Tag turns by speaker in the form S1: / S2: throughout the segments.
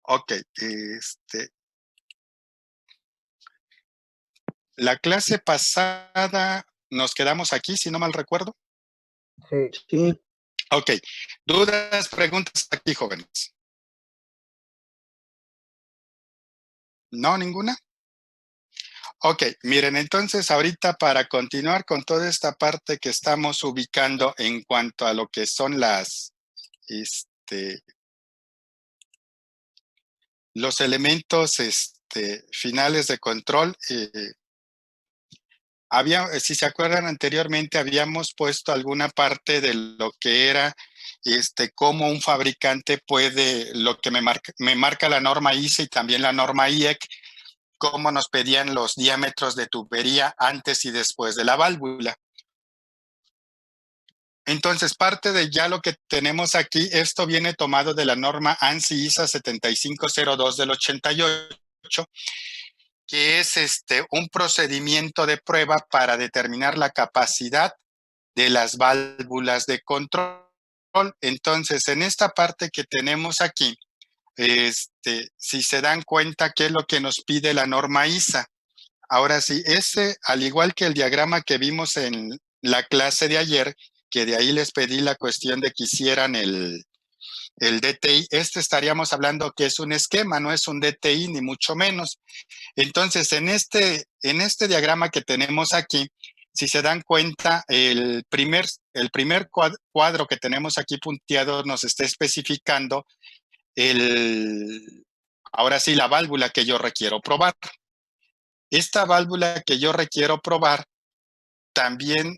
S1: Ok, la clase pasada nos quedamos aquí, si no mal recuerdo.
S2: Sí,
S3: Sí,
S1: Ok, dudas, preguntas aquí, jóvenes. ¿No, ninguna? Ok, miren, entonces ahorita para continuar con toda esta parte que estamos ubicando en cuanto a lo que son los elementos finales de control, si se acuerdan anteriormente, habíamos puesto alguna parte de lo que era cómo un fabricante puede, lo que me marca la norma ISA y también la norma IEC, cómo nos pedían los diámetros de tubería antes y después de la válvula. Entonces, parte de ya lo que tenemos aquí, esto viene tomado de la norma ANSI ISA 7502 del 88, que es un procedimiento de prueba para determinar la capacidad de las válvulas de control. Entonces, en esta parte que tenemos aquí, si se dan cuenta, ¿qué es lo que nos pide la norma ISA? Ahora sí, al igual que el diagrama que vimos en la clase de ayer, que de ahí les pedí la cuestión de que hicieran el DTI, estaríamos hablando que es un esquema, no es un DTI ni mucho menos. Entonces, en este diagrama que tenemos aquí, si se dan cuenta, el primer cuadro que tenemos aquí punteado nos está especificando ahora sí, la válvula que yo requiero probar. Esta válvula que yo requiero probar también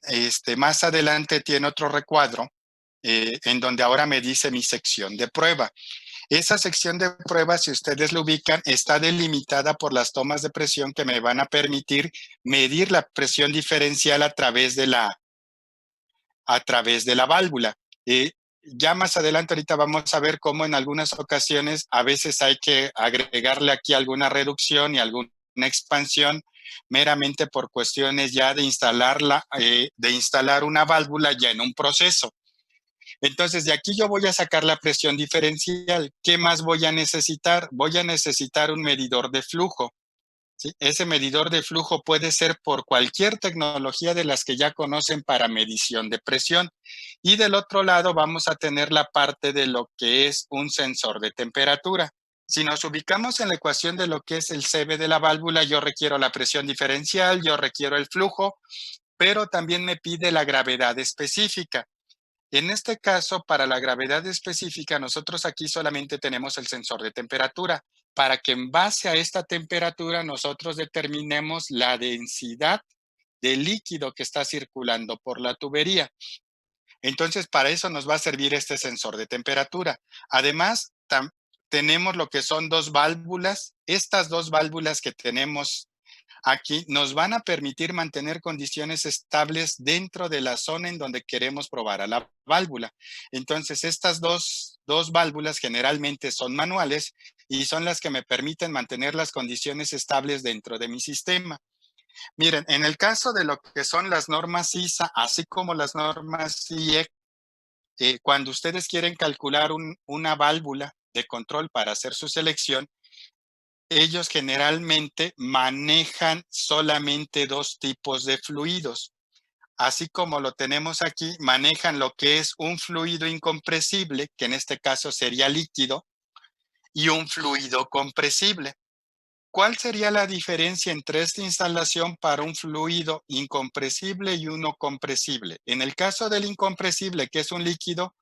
S1: más adelante tiene otro recuadro en donde ahora me dice mi sección de prueba. Esa sección de prueba, si ustedes lo ubican, está delimitada por las tomas de presión que me van a permitir medir la presión diferencial a través de la válvula. Ya más adelante, ahorita vamos a ver cómo en algunas ocasiones a veces hay que agregarle aquí alguna reducción y alguna expansión meramente por cuestiones ya de instalar una válvula ya en un proceso. Entonces, de aquí yo voy a sacar la presión diferencial. ¿Qué más voy a necesitar? Voy a necesitar un medidor de flujo. ¿Sí? Ese medidor de flujo puede ser por cualquier tecnología de las que ya conocen para medición de presión. Y del otro lado vamos a tener la parte de lo que es un sensor de temperatura. Si nos ubicamos en la ecuación de lo que es el CB de la válvula, yo requiero la presión diferencial, yo requiero el flujo, pero también me pide la gravedad específica. En este caso, para la gravedad específica, nosotros aquí solamente tenemos el sensor de temperatura, para que en base a esta temperatura nosotros determinemos la densidad de líquido que está circulando por la tubería. Entonces, para eso nos va a servir este sensor de temperatura. Además, tenemos lo que son dos válvulas. Estas dos válvulas que tenemos aquí nos van a permitir mantener condiciones estables dentro de la zona en donde queremos probar a la válvula. Entonces, estas dos válvulas generalmente son manuales y son las que me permiten mantener las condiciones estables dentro de mi sistema. Miren, en el caso de lo que son las normas ISA, así como las normas IEC, cuando ustedes quieren calcular una válvula de control para hacer su selección, ellos generalmente manejan solamente dos tipos de fluidos. Así como lo tenemos aquí, manejan lo que es un fluido incompresible, que en este caso sería líquido, y un fluido compresible. ¿Cuál sería la diferencia entre esta instalación para un fluido incompresible y uno compresible? En el caso del incompresible, que es un líquido,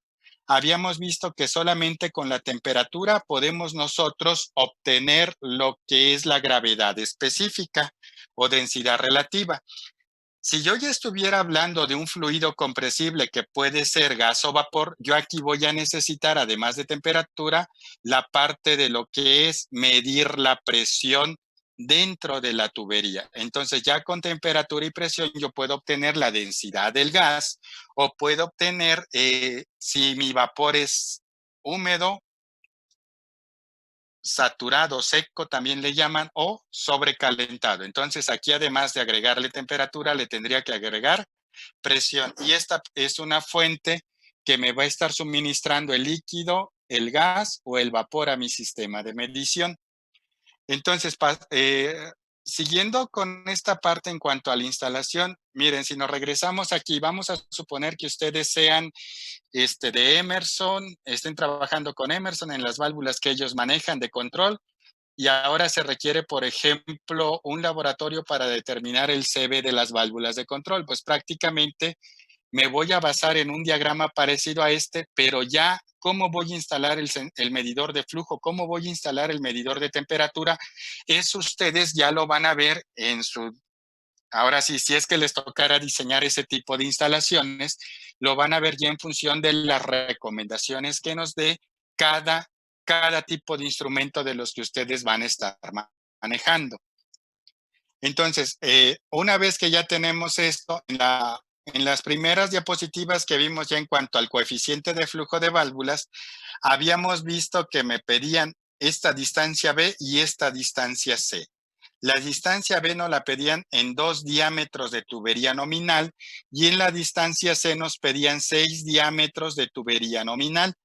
S1: habíamos visto que solamente con la temperatura podemos nosotros obtener lo que es la gravedad específica o densidad relativa. Si yo ya estuviera hablando de un fluido compresible que puede ser gas o vapor, yo aquí voy a necesitar, además de temperatura, la parte de lo que es medir la presión dentro de la tubería. Entonces, ya con temperatura y presión yo puedo obtener la densidad del gas o puedo obtener, si mi vapor es húmedo, saturado, seco también le llaman, o sobrecalentado. Entonces, aquí además de agregarle temperatura, le tendría que agregar presión. Y esta es una fuente que me va a estar suministrando el líquido el gas o el vapor a mi sistema de medición. Entonces, siguiendo con esta parte en cuanto a la instalación, miren, si nos regresamos aquí, vamos a suponer que ustedes sean de Emerson, estén trabajando con Emerson en las válvulas que ellos manejan de control, y ahora se requiere, por ejemplo, un laboratorio para determinar el CB de las válvulas de control. Pues prácticamente me voy a basar en un diagrama parecido a este, pero ya cómo voy a instalar el medidor de flujo, cómo voy a instalar el medidor de temperatura, eso ustedes ya lo van a ver en su... Ahora sí, si es que les tocara diseñar ese tipo de instalaciones, lo van a ver ya en función de las recomendaciones que nos dé cada, cada tipo de instrumento de los que ustedes van a estar manejando. Entonces, una vez que ya tenemos esto, en las primeras diapositivas que vimos ya en cuanto al coeficiente de flujo de válvulas, habíamos visto que me pedían esta distancia B y esta distancia C. La distancia B nos la pedían en 2 diámetros de tubería nominal y en la distancia C nos pedían 6 diámetros de tubería nominal.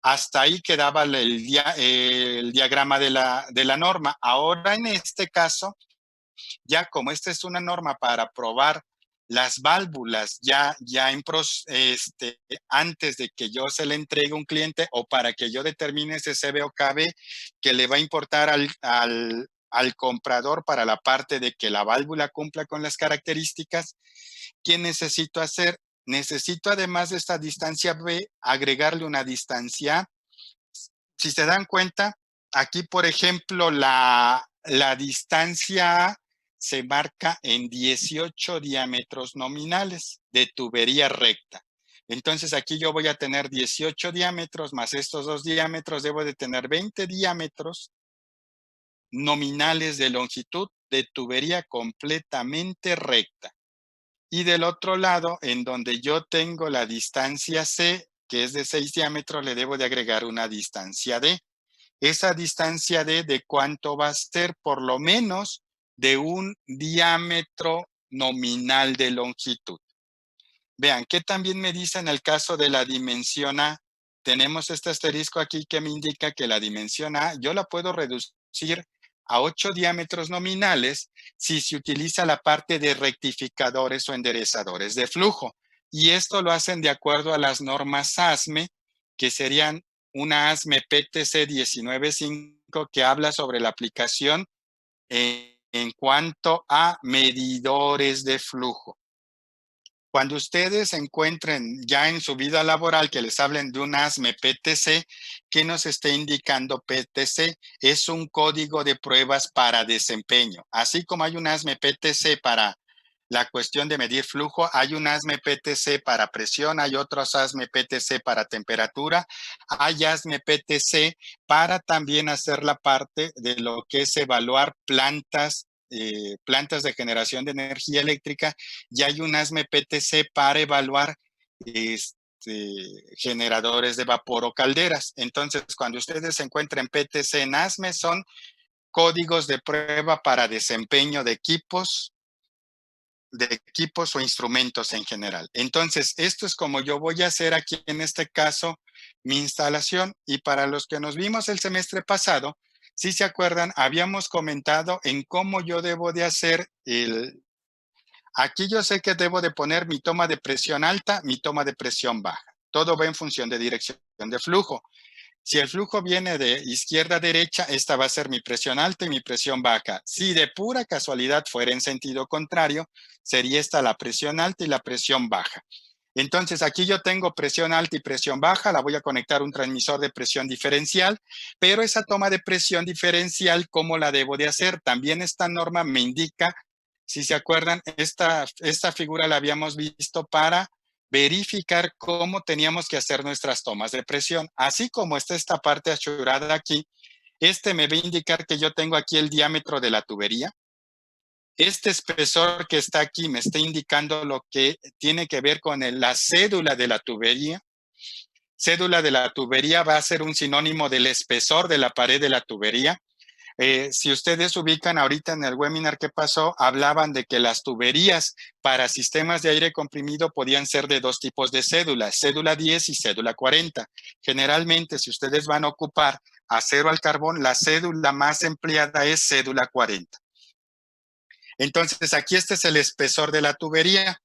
S1: Hasta ahí quedaba el diagrama de la norma. Ahora, en este caso, ya como esta es una norma para probar las válvulas antes de que yo se le entregue a un cliente o para que yo determine ese CB o KB que le va a importar al comprador para la parte de que la válvula cumpla con las características, ¿qué necesito hacer? Necesito, además de esta distancia B, agregarle una distancia A. Si se dan cuenta, aquí, por ejemplo, la distancia A se marca en 18 diámetros nominales de tubería recta. Entonces, aquí yo voy a tener 18 diámetros más estos 2 diámetros, debo de tener 20 diámetros nominales de longitud de tubería completamente recta. Y del otro lado, en donde yo tengo la distancia C, que es de 6 diámetros, le debo de agregar una distancia D. Esa distancia de cuánto va a ser, por lo menos de un diámetro nominal de longitud. Vean, ¿qué también me dice en el caso de la dimensión A? Tenemos este asterisco aquí que me indica que la dimensión A yo la puedo reducir a 8 diámetros nominales si se utiliza la parte de rectificadores o enderezadores de flujo. Y esto lo hacen de acuerdo a las normas ASME, que serían una ASME PTC 19.5 que habla sobre la aplicación en cuanto a medidores de flujo. Cuando ustedes se encuentren ya en su vida laboral que les hablen de un ASME PTC, ¿qué nos está indicando PTC? Es un código de pruebas para desempeño. Así como hay un ASME PTC para la cuestión de medir flujo, hay un ASME PTC para presión, hay otros ASME PTC para temperatura, hay ASME PTC para también hacer la parte de lo que es evaluar plantas de generación de energía eléctrica, y hay un ASME PTC para evaluar generadores de vapor o calderas. Entonces, cuando ustedes se encuentren PTC en ASME, son códigos de prueba para desempeño de equipos o instrumentos en general. Entonces, esto es como yo voy a hacer aquí en este caso mi instalación. Y para los que nos vimos el semestre pasado, si se acuerdan, habíamos comentado en cómo yo debo de hacer aquí yo sé que debo de poner mi toma de presión alta, mi toma de presión baja. Todo va en función de dirección de flujo. Si el flujo viene de izquierda a derecha, esta va a ser mi presión alta y mi presión baja. Si de pura casualidad fuera en sentido contrario, sería esta la presión alta y la presión baja. Entonces, aquí yo tengo presión alta y presión baja, la voy a conectar a un transmisor de presión diferencial, pero esa toma de presión diferencial, ¿cómo la debo de hacer? También esta norma me indica, si se acuerdan, esta figura la habíamos visto para verificar cómo teníamos que hacer nuestras tomas de presión. Así como está esta parte achurada aquí, me va a indicar que yo tengo aquí el diámetro de la tubería. Este espesor que está aquí me está indicando lo que tiene que ver con la cédula de la tubería. Cédula de la tubería va a ser un sinónimo del espesor de la pared de la tubería. Si ustedes ubican ahorita en el webinar que pasó, hablaban de que las tuberías para sistemas de aire comprimido podían ser de dos tipos de cédulas, cédula 10 y cédula 40. Generalmente, si ustedes van a ocupar acero al carbón, la cédula más empleada es cédula 40. Entonces, aquí este es el espesor de la tubería.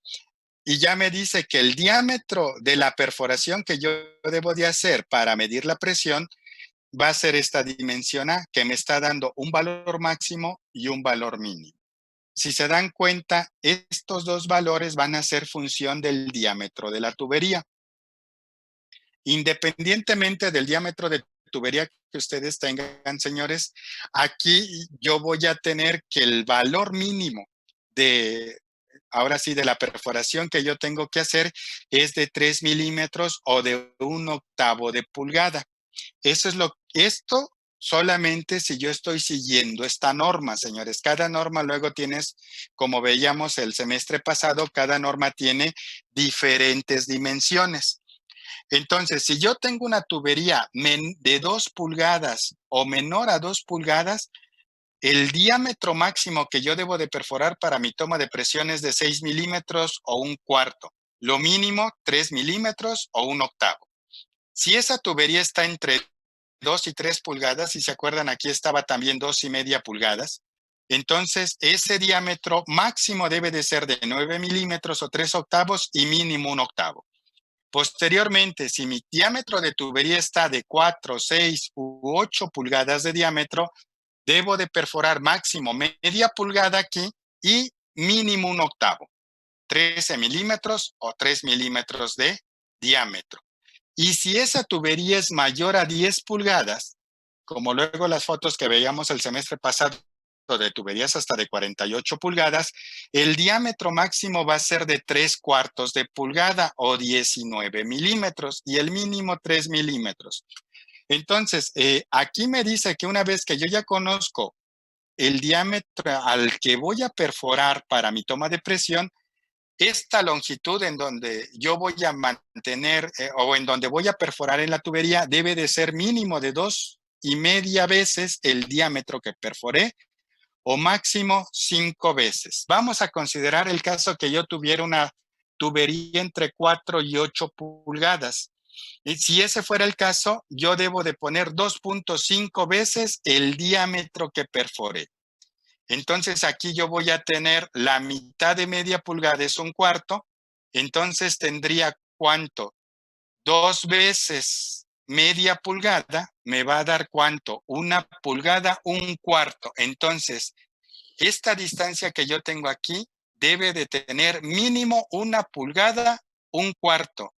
S1: Y ya me dice que el diámetro de la perforación que yo debo de hacer para medir la presión va a ser esta dimensión A, que me está dando un valor máximo y un valor mínimo. Si se dan cuenta, estos dos valores van a ser función del diámetro de la tubería. Independientemente del diámetro de tubería que ustedes tengan, señores, aquí yo voy a tener que el valor mínimo de, ahora sí, de la perforación que yo tengo que hacer es de 3 milímetros o de 1/8 de pulgada. Esto solamente si yo estoy siguiendo esta norma, señores. Cada norma luego tienes, como veíamos el semestre pasado, cada norma tiene diferentes dimensiones. Entonces, si yo tengo una tubería de 2 pulgadas o menor a 2 pulgadas, el diámetro máximo que yo debo de perforar para mi toma de presión es de 6 milímetros o 1/4. Lo mínimo, 3 milímetros o 1/8. Si esa tubería está entre 2 y 3 pulgadas, si se acuerdan, aquí estaba también 2,5 pulgadas, entonces ese diámetro máximo debe de ser de 9 milímetros o 3/8 y mínimo 1/8. Posteriormente, si mi diámetro de tubería está de 4, 6 u 8 pulgadas de diámetro, debo de perforar máximo media pulgada aquí y mínimo 1/8, 13 milímetros o 3 milímetros de diámetro. Y si esa tubería es mayor a 10 pulgadas, como luego las fotos que veíamos el semestre pasado de tuberías hasta de 48 pulgadas, el diámetro máximo va a ser de 3/4 de pulgada o 19 milímetros y el mínimo 3 milímetros. Entonces, aquí me dice que una vez que yo ya conozco el diámetro al que voy a perforar para mi toma de presión, esta longitud en donde yo voy a mantener o en donde voy a perforar en la tubería debe de ser mínimo de 2,5 veces el diámetro que perforé o máximo 5 veces. Vamos a considerar el caso que yo tuviera una tubería entre 4 y 8 pulgadas. Y si ese fuera el caso, yo debo de poner 2,5 veces el diámetro que perforé. Entonces aquí yo voy a tener la mitad de media pulgada es 1/4, entonces tendría ¿cuánto? 2 veces media pulgada me va a dar ¿cuánto? 1 pulgada, 1/4. Entonces, esta distancia que yo tengo aquí debe de tener mínimo 1 pulgada, 1/4.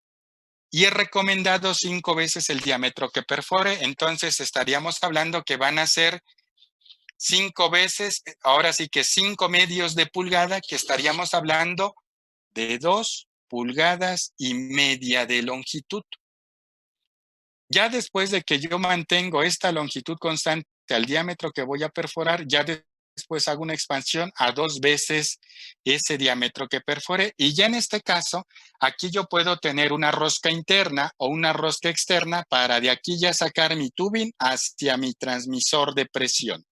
S1: Y he recomendado 5 veces el diámetro que perfore, entonces estaríamos hablando que van a ser 5 veces, ahora sí que 5 medios de pulgada, que estaríamos hablando de 2,5 pulgadas de longitud. Ya después de que yo mantengo esta longitud constante al diámetro que voy a perforar, ya después hago una expansión a 2 veces ese diámetro que perfore. Y ya en este caso, aquí yo puedo tener una rosca interna o una rosca externa para de aquí ya sacar mi tubing hacia mi transmisor de presión.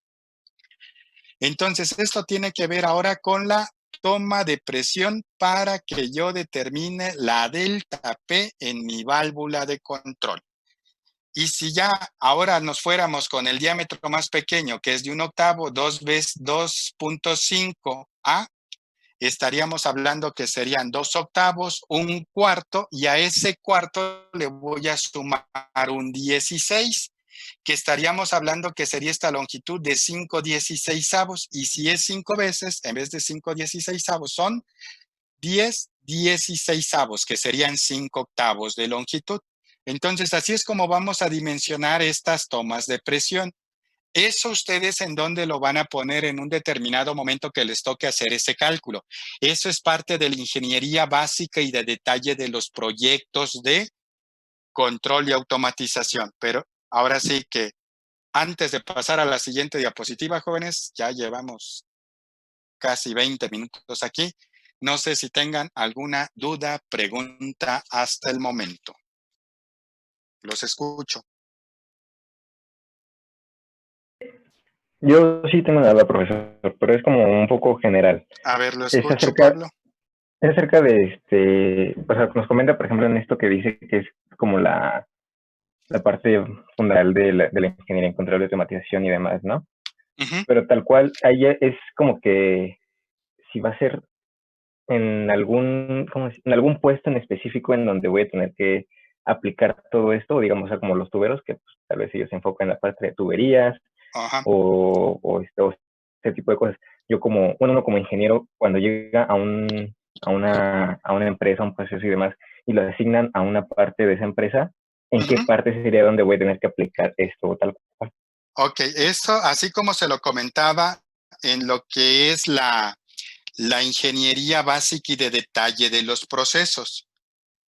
S1: Entonces, esto tiene que ver ahora con la toma de presión para que yo determine la delta P en mi válvula de control. Y si ya ahora nos fuéramos con el diámetro más pequeño, que es de 1/8, 2 veces 2,5 A, estaríamos hablando que serían 2/8, 1/4, y a ese cuarto le voy a sumar un 16, que estaríamos hablando que sería esta longitud de 5/16. Y si es 5 veces, en vez de 5/16, son 10/16, que serían 5/8 de longitud. Entonces, así es como vamos a dimensionar estas tomas de presión. Eso ustedes en dónde lo van a poner en un determinado momento que les toque hacer ese cálculo. Eso es parte de la ingeniería básica y de detalle de los proyectos de control y automatización. Pero ahora sí que antes de pasar a la siguiente diapositiva, jóvenes, ya llevamos casi 20 minutos aquí. No sé si tengan alguna duda, pregunta hasta el momento. Los escucho.
S2: Yo sí tengo una duda, profesor, pero es como un poco general.
S1: A ver, lo
S2: Es
S1: escucho,
S2: acerca,
S1: Pablo.
S2: es acerca de o sea, nos comenta, por ejemplo, en esto que dice que es como la parte fundamental de la ingeniería en control de automatización y demás, ¿no?
S1: Ujú.
S2: Pero tal cual, ahí es como que si va a ser en algún, en algún puesto en específico en donde voy a tener que aplicar todo esto, digamos, o sea, como los tuberos, que pues, tal vez ellos se enfocan en la parte de tuberías
S1: Ajá.
S2: o este tipo de cosas. Yo como, bueno, uno como ingeniero, cuando llega a una empresa, a un proceso y demás, y lo asignan a una parte de esa empresa, ¿en qué
S1: Ujú.
S2: parte sería donde voy a tener que aplicar esto o tal cual?
S1: Ok, eso, así como se lo comentaba en lo que es la ingeniería básica y de detalle de los procesos.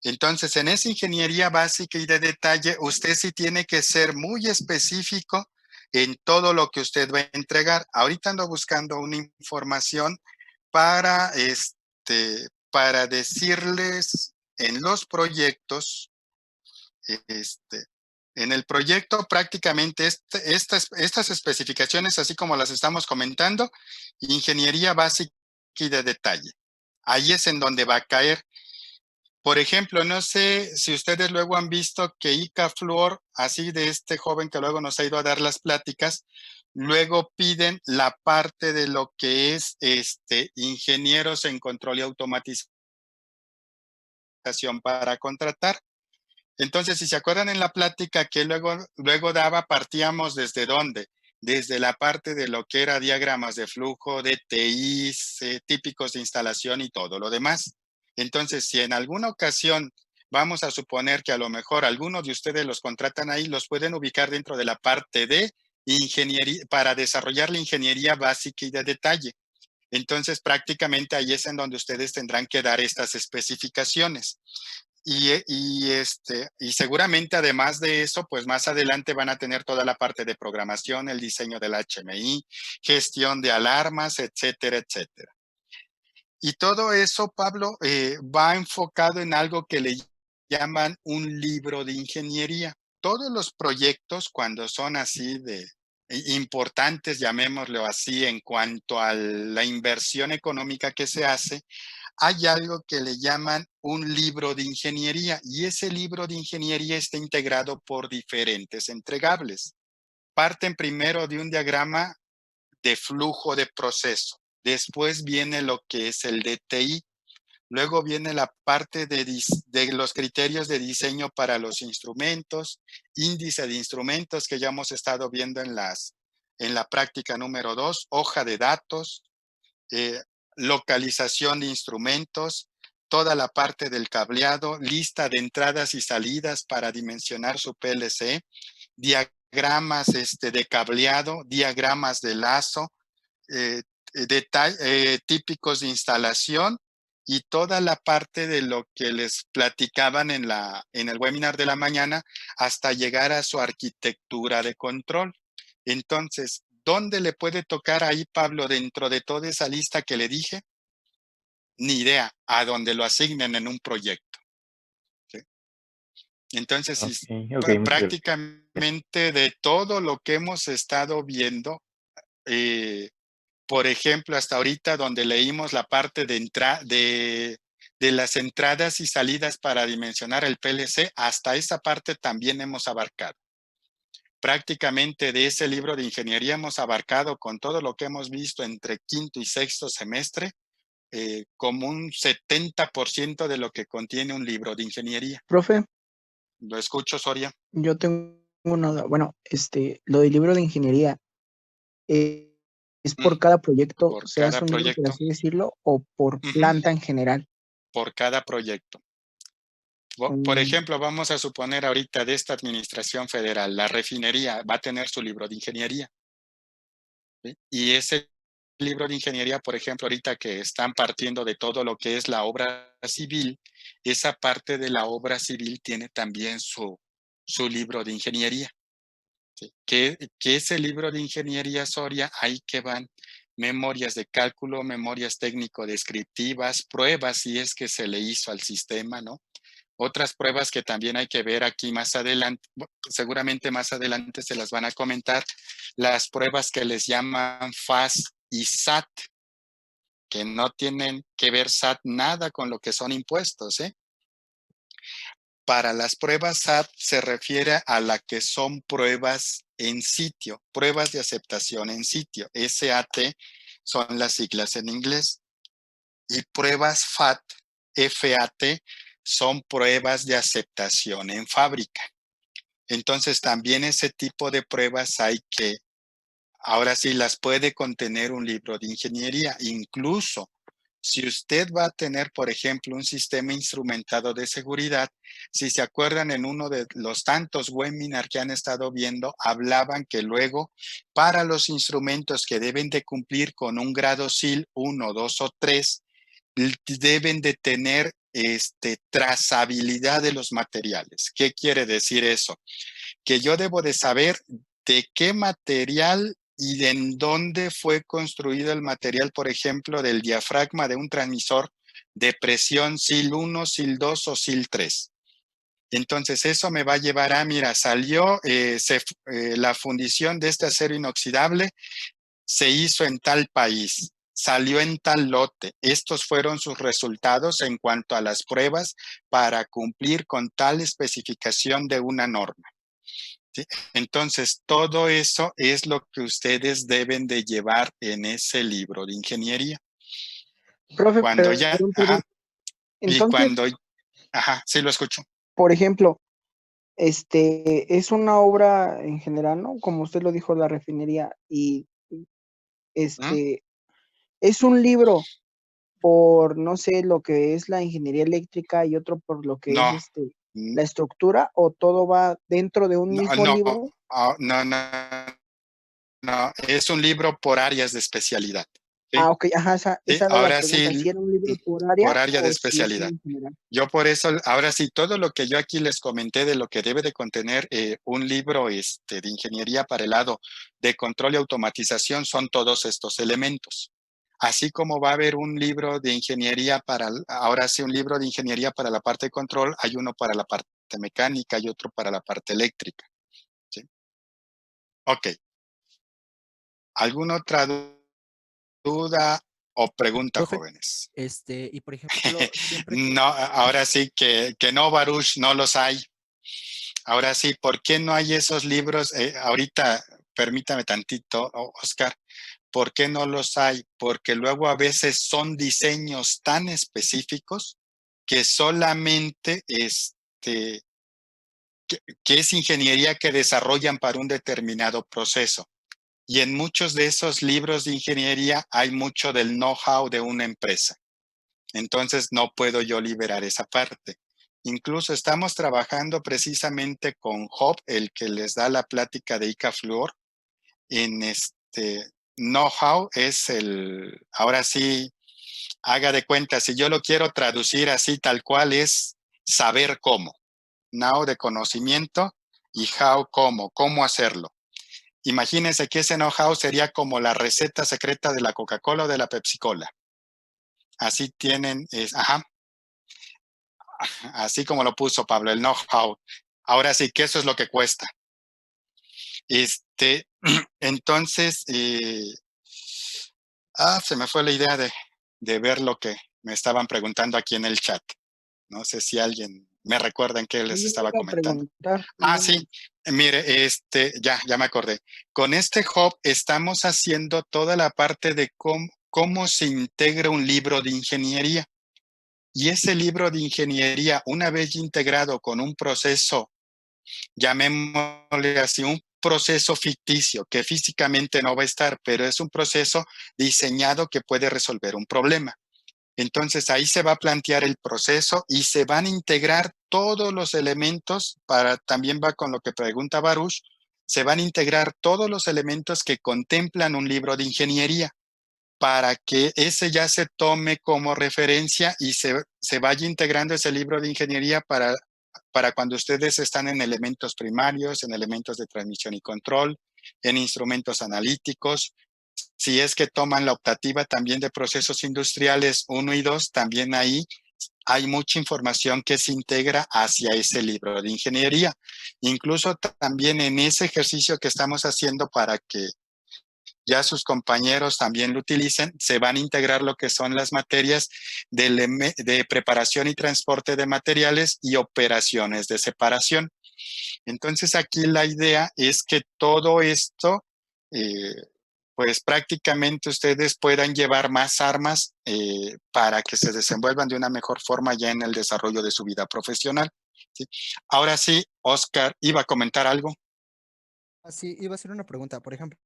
S1: Entonces, en esa ingeniería básica y de detalle, usted sí tiene que ser muy específico en todo lo que usted va a entregar. Ahorita ando buscando una información para, para decirles en los proyectos, este, en el proyecto prácticamente estas especificaciones, así como las estamos comentando, ingeniería básica y de detalle. Ahí es en donde va a caer. Por ejemplo, no sé si ustedes luego han visto que Ica Fluor, así de este joven que luego nos ha ido a dar las pláticas, luego piden la parte de lo que es ingenieros en control y automatización para contratar. Entonces, si se acuerdan en la plática que luego daba, partíamos desde dónde, desde la parte de lo que era diagramas de flujo, DTIs, típicos de instalación y todo lo demás. Entonces, si en alguna ocasión vamos a suponer que a lo mejor algunos de ustedes los contratan ahí, los pueden ubicar dentro de la parte de ingeniería, para desarrollar la ingeniería básica y de detalle. Entonces, prácticamente ahí es en donde ustedes tendrán que dar estas especificaciones. Y seguramente además de eso, pues más adelante van a tener toda la parte de programación, el diseño del HMI, gestión de alarmas, etcétera, etcétera. Y todo eso, Pablo, va enfocado en algo que le llaman un libro de ingeniería. Todos los proyectos, cuando son así de importantes, llamémoslo así, en cuanto a la inversión económica que se hace, hay algo que le llaman un libro de ingeniería y ese libro de ingeniería está integrado por diferentes entregables. Parten primero de un diagrama de flujo de proceso, después viene lo que es el DTI, luego viene la parte de los criterios de diseño para los instrumentos, índice de instrumentos que ya hemos estado viendo en la práctica número 2, hoja de datos, eh, localización de instrumentos, toda la parte del cableado, lista de entradas y salidas para dimensionar su PLC, diagramas de cableado, diagramas de lazo, eh, típicos de instalación y toda la parte de lo que les platicaban en el webinar de la mañana hasta llegar a su arquitectura de control. Entonces, ¿dónde le puede tocar ahí, Pablo, dentro de toda esa lista que le dije? Ni idea, a dónde lo asignen en un proyecto. ¿Sí? Entonces,
S2: Ok, ok, muchas gracias.
S1: prácticamente de todo lo que hemos estado viendo, eh, por ejemplo, hasta ahorita donde leímos la parte de las entradas y salidas para dimensionar el PLC, hasta esa parte también hemos abarcado. Prácticamente de ese libro de ingeniería hemos abarcado con todo lo que hemos visto entre quinto y sexto semestre, como un 70% de lo que contiene un libro de ingeniería.
S3: Profe,
S1: ¿Lo escucho, Soria?
S3: yo tengo una duda. Bueno, lo del libro de ingeniería, eh, ¿es
S1: Mm,
S3: por cada proyecto,
S1: por
S3: se
S1: cada
S3: hace un libro, por
S1: proyecto.
S3: así decirlo, o por
S1: Ujú,
S3: planta en general?
S1: por cada proyecto. Por
S3: Mm,
S1: ejemplo, vamos a suponer ahorita de esta administración federal, la refinería va a tener su libro de ingeniería. ¿Sí? Y ese libro de ingeniería, por ejemplo, ahorita que están partiendo de todo lo que es la obra civil, esa parte de la obra civil tiene también su libro de ingeniería. ¿Sí? Que ese libro de ingeniería, Soria, ahí que van memorias de cálculo, memorias técnico-descriptivas, pruebas si es que se le hizo al sistema, ¿no? Otras pruebas que también hay que ver aquí más adelante, seguramente más adelante se las van a comentar, las pruebas que les llaman FAS y SAT, que no tienen que ver SAT nada con lo que son impuestos, ¿eh? Para las pruebas SAT se refiere a la que son pruebas en sitio, pruebas de aceptación en sitio. SAT son las siglas en inglés. Y pruebas FAT, son pruebas de aceptación en fábrica. Entonces, también ese tipo de pruebas hay que, ahora sí, las puede contener un libro de ingeniería. Incluso, si usted va a tener, por ejemplo, un sistema instrumentado de seguridad, si se acuerdan en uno de los tantos webinars que han estado viendo, hablaban que luego para los instrumentos que deben de cumplir con un grado SIL 1, 2 o 3, deben de tener trazabilidad de los materiales. ¿Qué quiere decir eso? Que yo debo de saber de qué material y de en dónde fue construido el material, por ejemplo, del diafragma de un transmisor de presión SIL 1, SIL 2 o SIL 3. Entonces, eso me va a llevar a, mira, salió la fundición de este acero inoxidable, se hizo en tal país, salió en tal lote. Estos fueron sus resultados en cuanto a las pruebas para cumplir con tal especificación de una norma. ¿Sí? Entonces, todo eso es lo que ustedes deben de llevar en ese libro de ingeniería.
S3: Profe,
S1: Cuando ya,
S3: perdón.
S1: y
S3: Entonces,
S1: cuando, sí lo escucho.
S3: por ejemplo, es una obra en general, ¿no? Como usted lo dijo, la refinería, y
S1: ¿Mm?
S3: este, es un libro por, no sé, lo que es la ingeniería eléctrica y otro por lo que es
S1: No,
S3: la estructura, o todo va dentro de un
S1: no,
S3: mismo
S1: no,
S3: libro.
S1: no, no, es un libro por áreas de especialidad. ¿Sí?
S3: Ok, ajá,
S1: Sí,
S3: esa era la
S1: ahora
S3: pregunta,
S1: sí,
S3: si era un libro por
S1: por
S3: área
S1: área de
S3: o si es
S1: especialidad.
S3: en general.
S1: Yo por eso, ahora sí, todo lo que yo aquí les comenté de lo que debe de contener un libro de ingeniería para el lado de control y automatización son todos estos elementos. Así como va a haber un libro de ingeniería ahora sí, un libro de ingeniería para la parte de control, hay uno para la parte mecánica y otro para la parte eléctrica. ¿Sí? Ok. ¿Alguna otra duda o pregunta,
S4: Profe,
S1: jóvenes?
S4: y por ejemplo, siempre que...
S1: No, ahora sí que no, Baruch, no los hay. Ahora sí, ¿por qué no hay esos libros? Ahorita, permítame tantito, Oscar, ¿por qué no los hay? Porque luego a veces son diseños tan específicos que solamente que es ingeniería que desarrollan para un determinado proceso. Y en muchos de esos libros de ingeniería hay mucho del know-how de una empresa. Entonces no puedo yo liberar esa parte. Incluso estamos trabajando precisamente con Job, el que les da la plática de ICA-Fluor, en know-how es ahora sí, haga de cuenta, si yo lo quiero traducir así tal cual es saber cómo. Now de conocimiento y how cómo hacerlo. Imagínense que ese know-how sería como la receta secreta de la Coca-Cola o de la Pepsi-Cola. Así tienen, así como lo puso Pablo, el know-how. Ahora sí que eso es lo que cuesta. Entonces, se me fue la idea de ver lo que me estaban preguntando aquí en el chat. No sé si alguien me recuerda en qué les
S3: Yo
S1: estaba
S3: iba a
S1: comentando.
S3: preguntar,
S1: Sí, mire, ya me acordé. Con este hub estamos haciendo toda la parte de cómo se integra un libro de ingeniería. Y ese libro de ingeniería, una vez integrado con un proceso, llamémosle así, un proceso ficticio que físicamente no va a estar, pero es un proceso diseñado que puede resolver un problema. Entonces ahí se va a plantear el proceso y se van a integrar todos los elementos, también va con lo que pregunta Baruch, se van a integrar todos los elementos que contemplan un libro de ingeniería para que ese ya se tome como referencia y se vaya integrando ese libro de ingeniería para cuando ustedes están en elementos primarios, en elementos de transmisión y control, en instrumentos analíticos. Si es que toman la optativa también de procesos industriales 1 y 2, también ahí hay mucha información que se integra hacia ese libro de ingeniería. Incluso también en ese ejercicio que estamos haciendo para que ya sus compañeros también lo utilicen, se van a integrar lo que son las materias de preparación y transporte de materiales y operaciones de separación. Entonces aquí la idea es que todo esto, pues prácticamente ustedes puedan llevar más armas para que se desenvuelvan de una mejor forma ya en el desarrollo de su vida profesional. ¿Sí? Ahora sí, Oscar, ¿iba a comentar algo?
S4: Sí, iba a hacer una pregunta. Por ejemplo,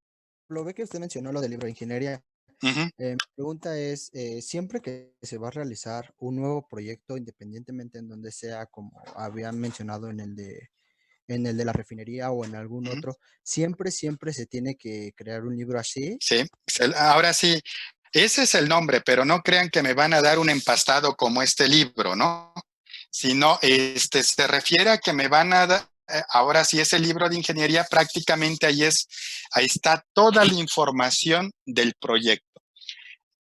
S4: lo ve que usted mencionó lo del libro de ingeniería.
S1: Ujú.
S4: Mi pregunta es, siempre que se va a realizar un nuevo proyecto, independientemente en donde sea, como habían mencionado en el de la refinería o en algún
S1: Ujú.
S4: otro, siempre se tiene que crear un libro así.
S1: Sí, ahora sí, ese es el nombre, pero no crean que me van a dar un empastado como este libro, ¿no? Sino, se refiere a que me van a dar, ahora sí, ese libro de ingeniería prácticamente ahí está toda la información del proyecto.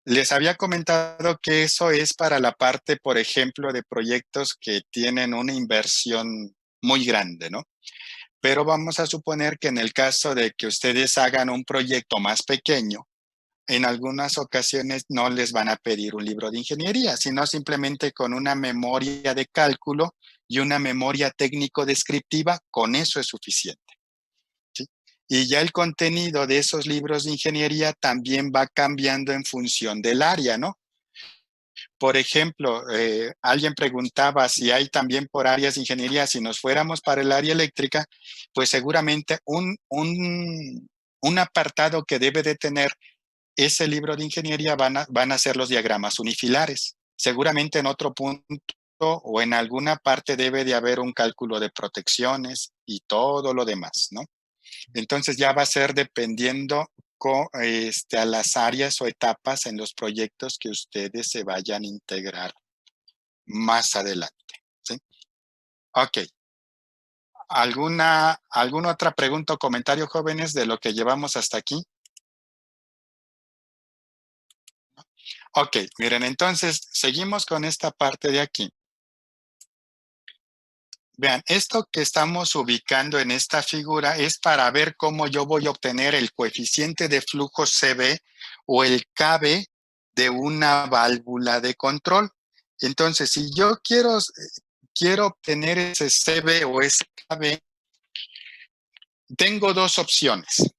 S1: Les había comentado que eso es para la parte, por ejemplo, de proyectos que tienen una inversión muy grande, ¿no? Pero vamos a suponer que en el caso de que ustedes hagan un proyecto más pequeño, en algunas ocasiones no les van a pedir un libro de ingeniería, sino simplemente con una memoria de cálculo y una memoria técnico-descriptiva, con eso es suficiente. ¿Sí? Y ya el contenido de esos libros de ingeniería también va cambiando en función del área, ¿no? Por ejemplo, alguien preguntaba si hay también por áreas de ingeniería, si nos fuéramos para el área eléctrica, pues seguramente un apartado que debe de tener ese libro de ingeniería van a ser los diagramas unifilares. Seguramente en otro punto o en alguna parte debe de haber un cálculo de protecciones y todo lo demás, ¿no? Entonces ya va a ser dependiendo a las áreas o etapas en los proyectos que ustedes se vayan a integrar más adelante. ¿Sí? Ok. ¿Alguna otra pregunta o comentario, jóvenes, de lo que llevamos hasta aquí? Ok, miren, entonces seguimos con esta parte de aquí. Vean, esto que estamos ubicando en esta figura es para ver cómo yo voy a obtener el coeficiente de flujo CB o el KB de una válvula de control. Entonces, si yo quiero obtener ese CB o ese KB, tengo dos opciones.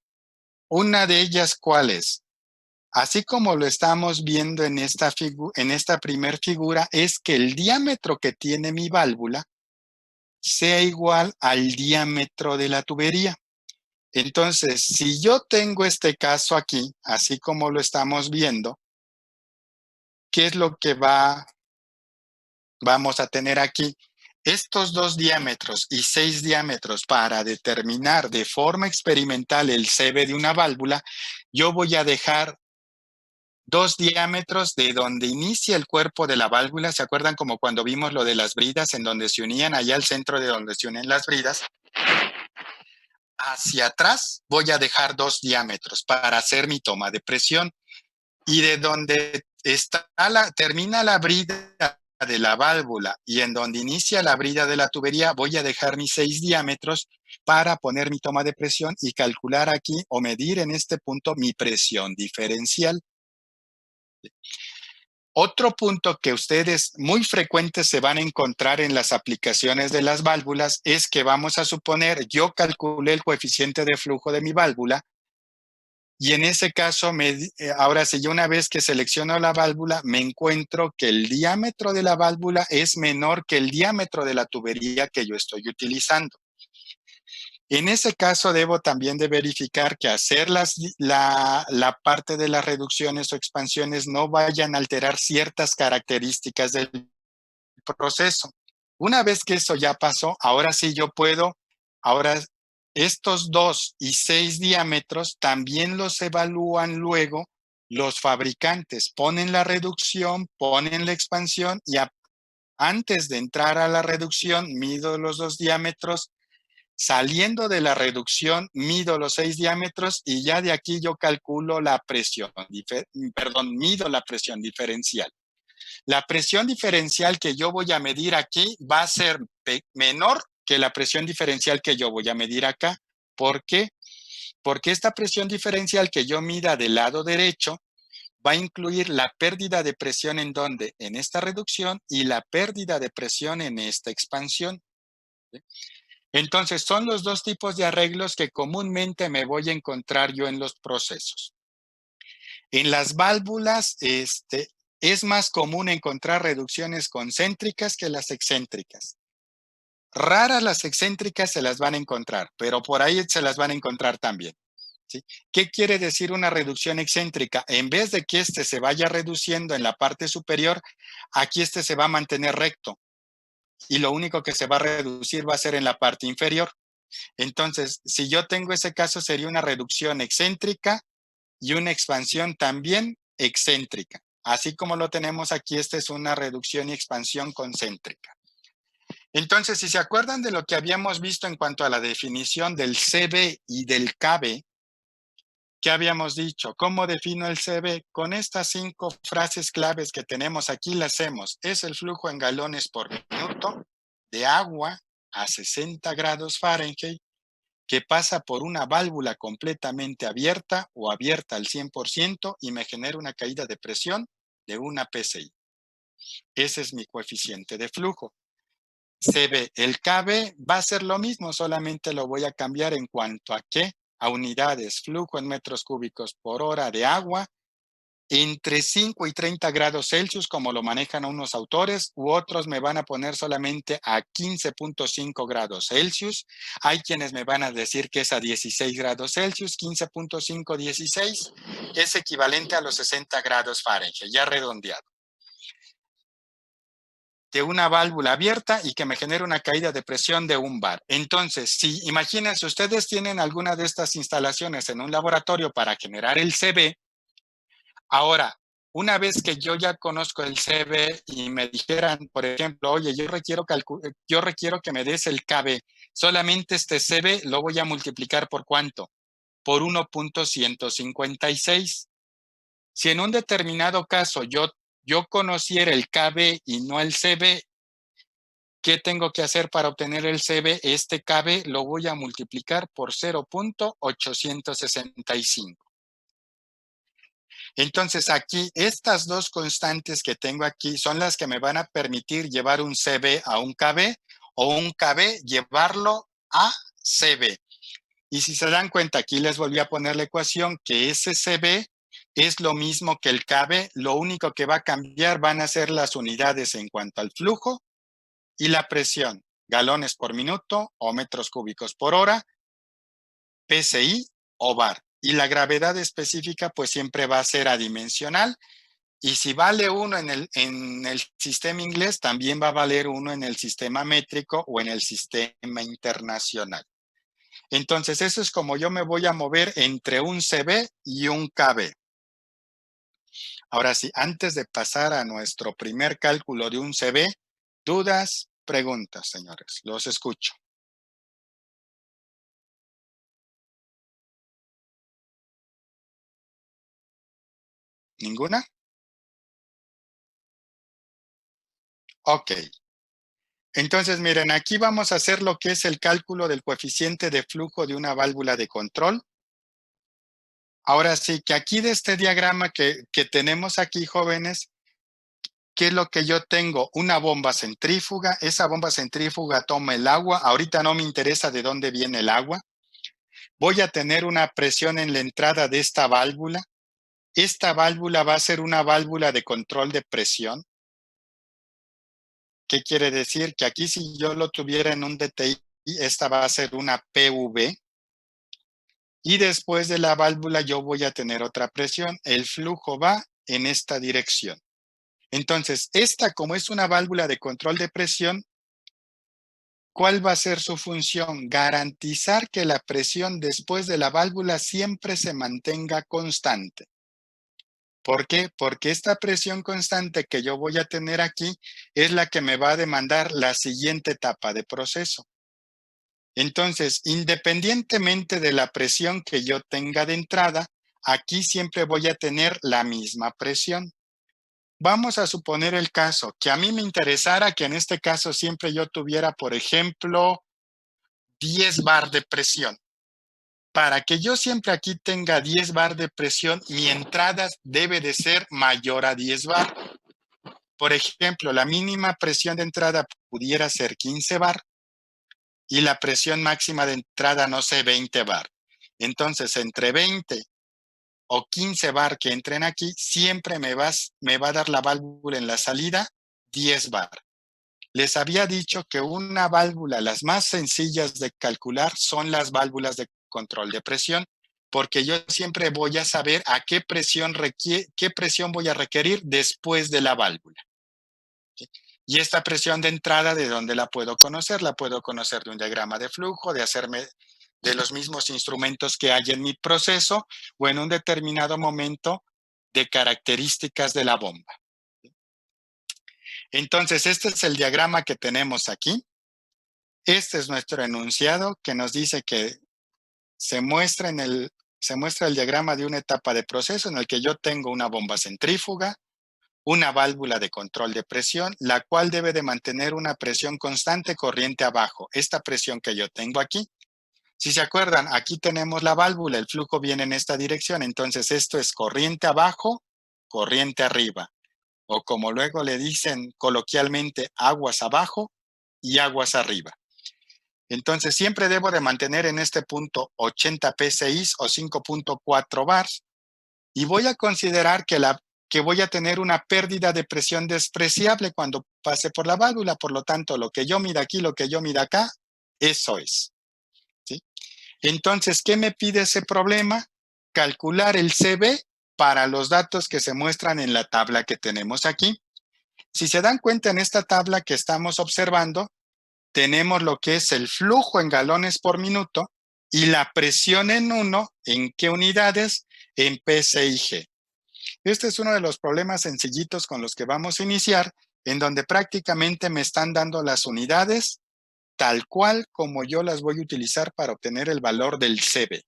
S1: Una de ellas, ¿cuál es? Así como lo estamos viendo en esta primer figura, es que el diámetro que tiene mi válvula sea igual al diámetro de la tubería. Entonces, si yo tengo este caso aquí, así como lo estamos viendo, ¿qué es lo que vamos a tener aquí? Estos 2 diámetros y 6 diámetros para determinar de forma experimental el CB de una válvula, yo voy a dejar 2 diámetros de donde inicia el cuerpo de la válvula. ¿Se acuerdan como cuando vimos lo de las bridas en donde se unían allá al centro de donde se unen las bridas? Hacia atrás voy a dejar 2 diámetros para hacer mi toma de presión. Y de donde termina la brida de la válvula y en donde inicia la brida de la tubería, voy a dejar mis 6 diámetros para poner mi toma de presión y calcular aquí o medir en este punto mi presión diferencial. Otro punto que ustedes muy frecuentes se van a encontrar en las aplicaciones de las válvulas es que vamos a suponer, yo calculé el coeficiente de flujo de mi válvula y en ese caso, ahora si yo una vez que selecciono la válvula, me encuentro que el diámetro de la válvula es menor que el diámetro de la tubería que yo estoy utilizando. En ese caso, debo también de verificar que hacer la parte de las reducciones o expansiones no vayan a alterar ciertas características del proceso. Una vez que eso ya pasó, ahora sí yo puedo, ahora estos 2 y 6 diámetros también los evalúan luego los fabricantes. Ponen la reducción, ponen la expansión y antes de entrar a la reducción mido los 2 diámetros. Saliendo de la reducción, mido los 6 diámetros y ya de aquí yo calculo la presión, mido la presión diferencial. La presión diferencial que yo voy a medir aquí va a ser menor que la presión diferencial que yo voy a medir acá. ¿Por qué? Porque esta presión diferencial que yo mida del lado derecho va a incluir la pérdida de presión en donde, en esta reducción, y la pérdida de presión en esta expansión. ¿Sí? Entonces, son los dos tipos de arreglos que comúnmente me voy a encontrar yo en los procesos. En las válvulas, es más común encontrar reducciones concéntricas que las excéntricas. Raras las excéntricas se las van a encontrar, pero por ahí se las van a encontrar también. ¿Sí? ¿Qué quiere decir una reducción excéntrica? En vez de que se vaya reduciendo en la parte superior, aquí se va a mantener recto y lo único que se va a reducir va a ser en la parte inferior. Entonces, si yo tengo ese caso, sería una reducción excéntrica y una expansión también excéntrica. Así como lo tenemos aquí, esta es una reducción y expansión concéntrica. Entonces, si se acuerdan de lo que habíamos visto en cuanto a la definición del CB y del KB, ¿qué habíamos dicho? ¿Cómo defino el CB? Con estas 5 frases claves que tenemos aquí, las hacemos. Es el flujo en galones por minuto de agua a 60 grados Fahrenheit que pasa por una válvula completamente abierta o abierta al 100% y me genera una caída de presión de una PSI. Ese es mi coeficiente de flujo. CB, el KB va a ser lo mismo, solamente lo voy a cambiar en cuanto a qué, a unidades, flujo en metros cúbicos por hora de agua, entre 5 y 30 grados Celsius, como lo manejan unos autores, u otros me van a poner solamente a 15.5 grados Celsius. Hay quienes me van a decir que es a 16 grados Celsius, 15.5, 16, es equivalente a los 60 grados Fahrenheit, ya redondeado. De una válvula abierta y que me genere una caída de presión de 1 bar. Entonces, si imagínense, ustedes tienen alguna de estas instalaciones en un laboratorio para generar el CB, ahora, una vez que yo ya conozco el CB y me dijeran, por ejemplo, oye, yo requiero que me des el KB, solamente este CB lo voy a multiplicar ¿por cuánto? Por 1.156. Si en un determinado caso yo conociera el KB y no el CB, ¿qué tengo que hacer para obtener el CB? Este KB lo voy a multiplicar por 0.865. Entonces aquí, estas dos constantes que tengo aquí son las que me van a permitir llevar un CB a un KB o un KB llevarlo a CB. Y si se dan cuenta, aquí les volví a poner la ecuación que ese CB es lo mismo que el KB, lo único que va a cambiar van a ser las unidades en cuanto al flujo y la presión, galones por minuto o metros cúbicos por hora, PSI o bar. Y la gravedad específica pues siempre va a ser adimensional. Y si vale 1 en el sistema inglés, también va a valer 1 en el sistema métrico o en el sistema internacional. Entonces, eso es como yo me voy a mover entre un CB y un KB. Ahora sí, antes de pasar a nuestro primer cálculo de un CB, dudas, preguntas, señores. Los escucho. ¿Ninguna? Ok. Entonces, miren, aquí vamos a hacer lo que es el cálculo del coeficiente de flujo de una válvula de control. Ahora sí, que aquí de este diagrama que tenemos aquí, jóvenes, ¿qué es lo que yo tengo? Una bomba centrífuga. Esa bomba centrífuga toma el agua. Ahorita no me interesa de dónde viene el agua. Voy a tener una presión en la entrada de esta válvula. Esta válvula va a ser una válvula de control de presión. ¿Qué quiere decir? Que aquí si yo lo tuviera en un DTI, esta va a ser una PV. Y después de la válvula yo voy a tener otra presión. El flujo va en esta dirección. Entonces, esta como es una válvula de control de presión, ¿cuál va a ser su función? Garantizar que la presión después de la válvula siempre se mantenga constante. ¿Por qué? Porque esta presión constante que yo voy a tener aquí es la que me va a demandar la siguiente etapa de proceso. Entonces, independientemente de la presión que yo tenga de entrada, aquí siempre voy a tener la misma presión. vamos a suponer el caso que a mí me interesara que en este caso siempre yo tuviera, por ejemplo, 10 bar de presión. Para que yo siempre aquí tenga 10 bar de presión, mi entrada debe de ser mayor a 10 bar. Por ejemplo, la mínima presión de entrada pudiera ser 15 bar y la presión máxima de entrada, no sé, 20 bar. Entonces, entre 20 o 15 bar que entren aquí, siempre me va a dar la válvula en la salida 10 bar. Les había dicho que una válvula, las más sencillas de calcular, son las válvulas de control de presión, porque yo siempre voy a saber a qué presión voy a requerir después de la válvula. ¿Sí? Y esta presión de entrada, ¿de dónde la puedo conocer? La puedo conocer de un diagrama de flujo, de los mismos instrumentos que hay en mi proceso o en un determinado momento de características de la bomba. Entonces, este es el diagrama que tenemos aquí. Este es nuestro enunciado que nos dice que se muestra el diagrama de una etapa de proceso en el que yo tengo una bomba centrífuga, una válvula de control de presión, la cual debe de mantener una presión constante corriente abajo. Esta presión que yo tengo aquí. Si se acuerdan, aquí tenemos la válvula, el flujo viene en esta dirección, entonces esto es corriente abajo, corriente arriba. O como luego le dicen coloquialmente, aguas abajo y aguas arriba. Entonces siempre debo de mantener en este punto 80 PSI o 5.4 bars y voy a considerar que voy a tener una pérdida de presión despreciable cuando pase por la válvula. Por lo tanto, lo que yo mida aquí, lo que yo mida acá, eso es. ¿Sí? Entonces, ¿qué me pide ese problema? Calcular el CB para los datos que se muestran en la tabla que tenemos aquí. Si se dan cuenta en esta tabla que estamos observando, tenemos lo que es el flujo en galones por minuto y la presión en ¿en qué unidades? En PSIG. Este es uno de los problemas sencillitos con los que vamos a iniciar, en donde prácticamente me están dando las unidades tal cual como yo las voy a utilizar para obtener el valor del CB.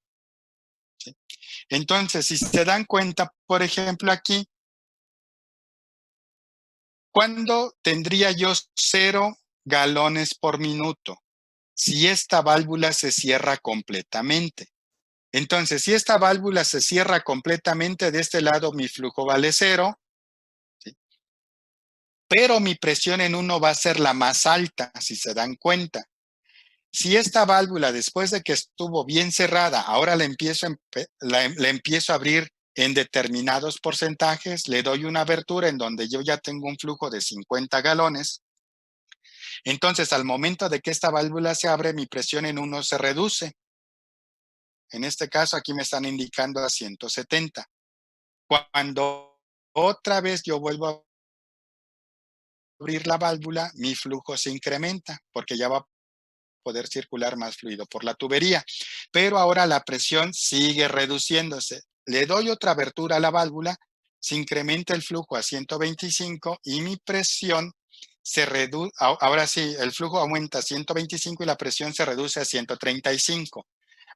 S1: ¿Sí? Entonces, si se dan cuenta, por ejemplo, aquí, ¿cuándo tendría yo 0 galones por minuto? Si esta válvula se cierra completamente. Entonces, si esta válvula se cierra completamente, de este lado mi flujo vale 0, ¿sí? Pero mi presión en 1 va a ser la más alta, si se dan cuenta. Si esta válvula, después de que estuvo bien cerrada, ahora la empiezo a abrir en determinados porcentajes, le doy una abertura en donde yo ya tengo un flujo de 50 galones. Entonces, al momento de que esta válvula se abre, mi presión en 1 se reduce. En este caso, aquí me están indicando a 170. Cuando otra vez yo vuelvo a abrir la válvula, mi flujo se incrementa porque ya va a poder circular más fluido por la tubería. Pero ahora la presión sigue reduciéndose. Le doy otra abertura a la válvula, se incrementa el flujo a 125 y mi presión se reduce. Ahora sí, el flujo aumenta a 125 y la presión se reduce a 135.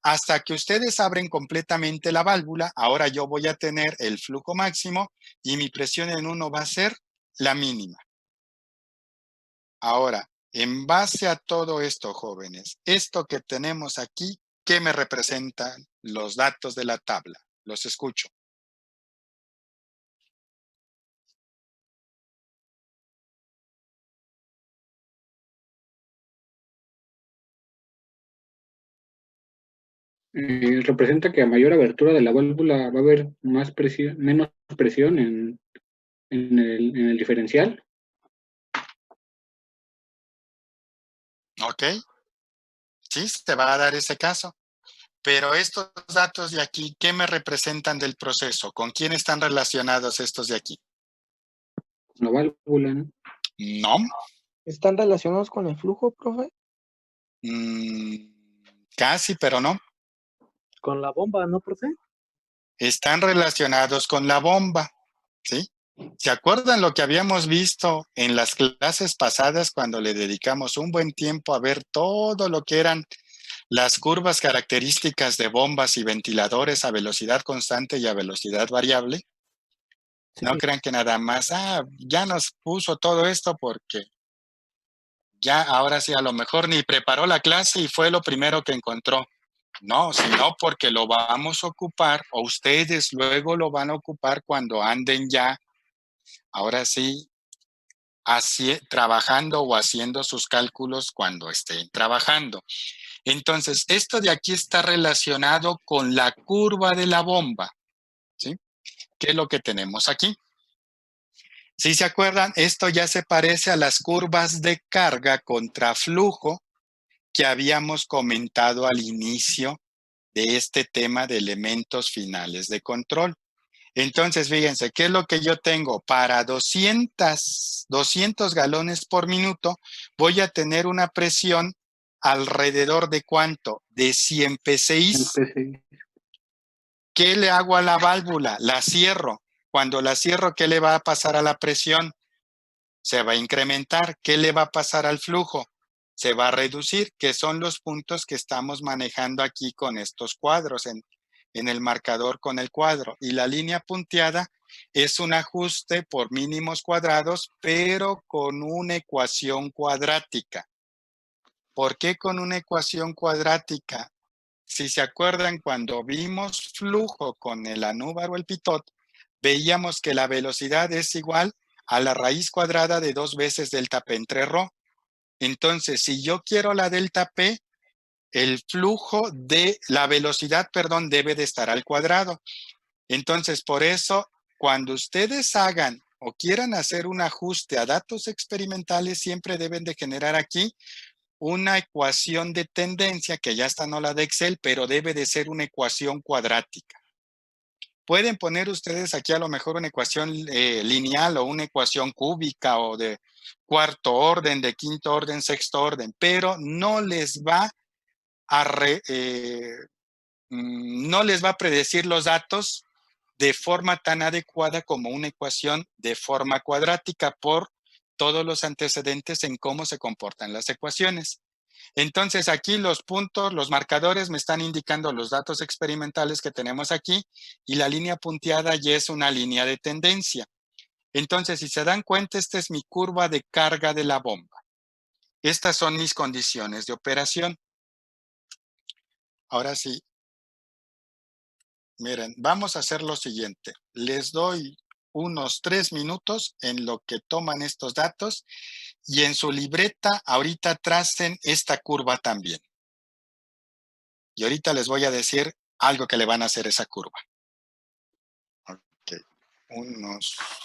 S1: Hasta que ustedes abren completamente la válvula, ahora yo voy a tener el flujo máximo y mi presión en 1 va a ser la mínima. Ahora, en base a todo esto, jóvenes, esto que tenemos aquí, ¿qué me representan los datos de la tabla? Los escucho.
S5: Representa que a mayor abertura de la válvula va a haber más presión, menos presión en el diferencial.
S1: ¿Ok? Sí, se va a dar ese caso. Pero estos datos de aquí, ¿qué me representan del proceso? ¿Con quién están relacionados estos de aquí?
S5: La válvula, ¿no?
S1: No.
S3: ¿Están relacionados con el flujo, profe?
S1: Casi, pero no.
S6: Con la bomba, ¿no, profe?
S1: Están relacionados con la bomba, ¿sí? ¿Se acuerdan lo que habíamos visto en las clases pasadas cuando le dedicamos un buen tiempo a ver todo lo que eran las curvas características de bombas y ventiladores a velocidad constante y a velocidad variable? No
S3: Sí.
S1: crean que nada más, ya nos puso todo esto porque ya ahora sí a lo mejor ni preparó la clase y fue lo primero que encontró. No, sino porque lo vamos a ocupar o ustedes luego lo van a ocupar cuando anden ya, ahora sí, trabajando o haciendo sus cálculos cuando estén trabajando. Entonces, esto de aquí está relacionado con la curva de la bomba, ¿sí? ¿Qué es lo que tenemos aquí? Si se acuerdan, esto ya se parece a las curvas de carga contra flujo que habíamos comentado al inicio de este tema de elementos finales de control. Entonces, fíjense, ¿qué es lo que yo tengo? Para 200 galones por minuto, voy a tener una presión alrededor de ¿cuánto? De 100 PSI.
S5: Empecé.
S1: ¿Qué le hago a la válvula? La cierro. Cuando la cierro, ¿qué le va a pasar a la presión? Se va a incrementar. ¿Qué le va a pasar al flujo? Se va a reducir, que son los puntos que estamos manejando aquí con estos cuadros, en el marcador con el cuadro. Y la línea punteada es un ajuste por mínimos cuadrados, pero con una ecuación cuadrática. ¿Por qué con una ecuación cuadrática? Si se acuerdan, cuando vimos flujo con el anúbar o el pitot, veíamos que la velocidad es igual a la raíz cuadrada de 2 veces delta P entre ρ. Entonces, si yo quiero la delta P, el flujo de la velocidad, perdón, debe de estar al cuadrado. Entonces, por eso, cuando ustedes hagan o quieran hacer un ajuste a datos experimentales, siempre deben de generar aquí una ecuación de tendencia, que ya está no la de Excel, pero debe de ser una ecuación cuadrática. Pueden poner ustedes aquí a lo mejor una ecuación lineal o una ecuación cúbica o de cuarto orden, de quinto orden, sexto orden, pero no les va no les va a predecir los datos de forma tan adecuada como una ecuación de forma cuadrática por todos los antecedentes en cómo se comportan las ecuaciones. Entonces aquí los puntos, los marcadores me están indicando los datos experimentales que tenemos aquí y la línea punteada ya es una línea de tendencia. Entonces, si se dan cuenta, esta es mi curva de carga de la bomba. Estas son mis condiciones de operación. Ahora sí, miren, vamos a hacer lo siguiente. Les doy unos 3 minutos en lo que toman estos datos y en su libreta ahorita tracen esta curva también. Y ahorita les voy a decir algo que le van a hacer a esa curva. Ok,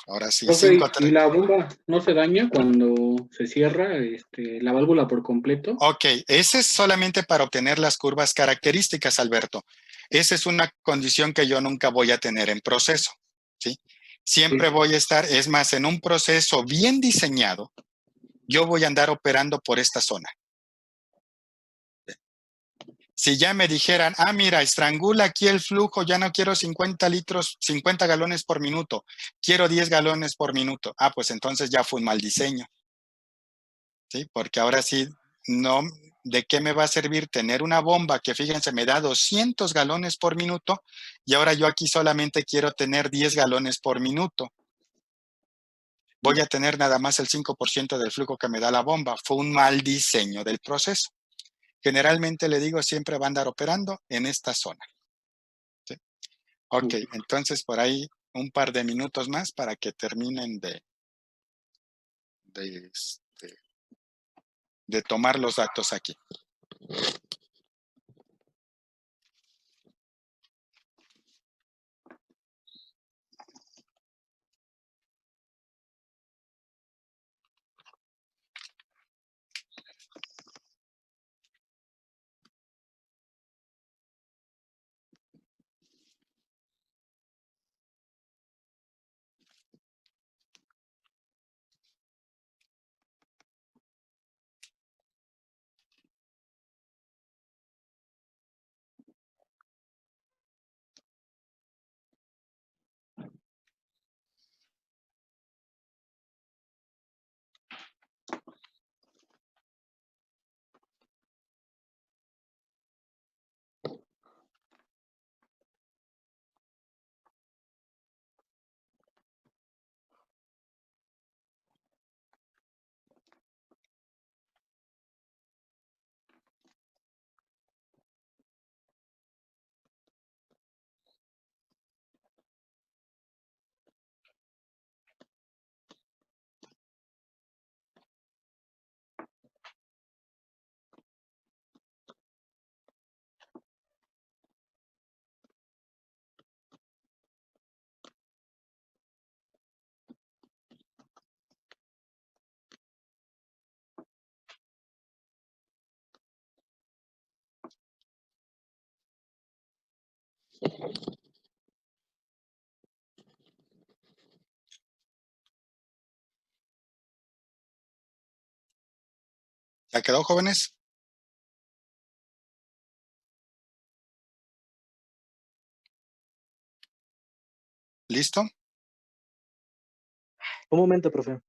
S1: ahora sí,
S5: Profe,
S1: 5.
S5: ¿y la bomba no se daña cuando se cierra la válvula por completo?
S1: Ok, ese es solamente para obtener las curvas características, Alberto. Esa es una condición que yo nunca voy a tener en proceso, ¿sí? Siempre
S5: Sí.
S1: voy a estar, es más, en un proceso bien diseñado, yo voy a andar operando por esta zona. Si ya me dijeran, mira, estrangula aquí el flujo, ya no quiero 50 litros, 50 galones por minuto, quiero 10 galones por minuto. Pues entonces ya fue un mal diseño, ¿sí? Porque ahora sí, no, ¿de qué me va a servir tener una bomba que, fíjense, me da 200 galones por minuto y ahora yo aquí solamente quiero tener 10 galones por minuto? Voy a tener nada más el 5% del flujo que me da la bomba. Fue un mal diseño del proceso. Generalmente le digo, siempre va a andar operando en esta zona. ¿Sí? Ok, entonces por ahí un par de minutos más para que terminen de, de tomar los datos aquí. ¿Ya quedó, jóvenes? ¿Listo?
S6: Un momento, profe.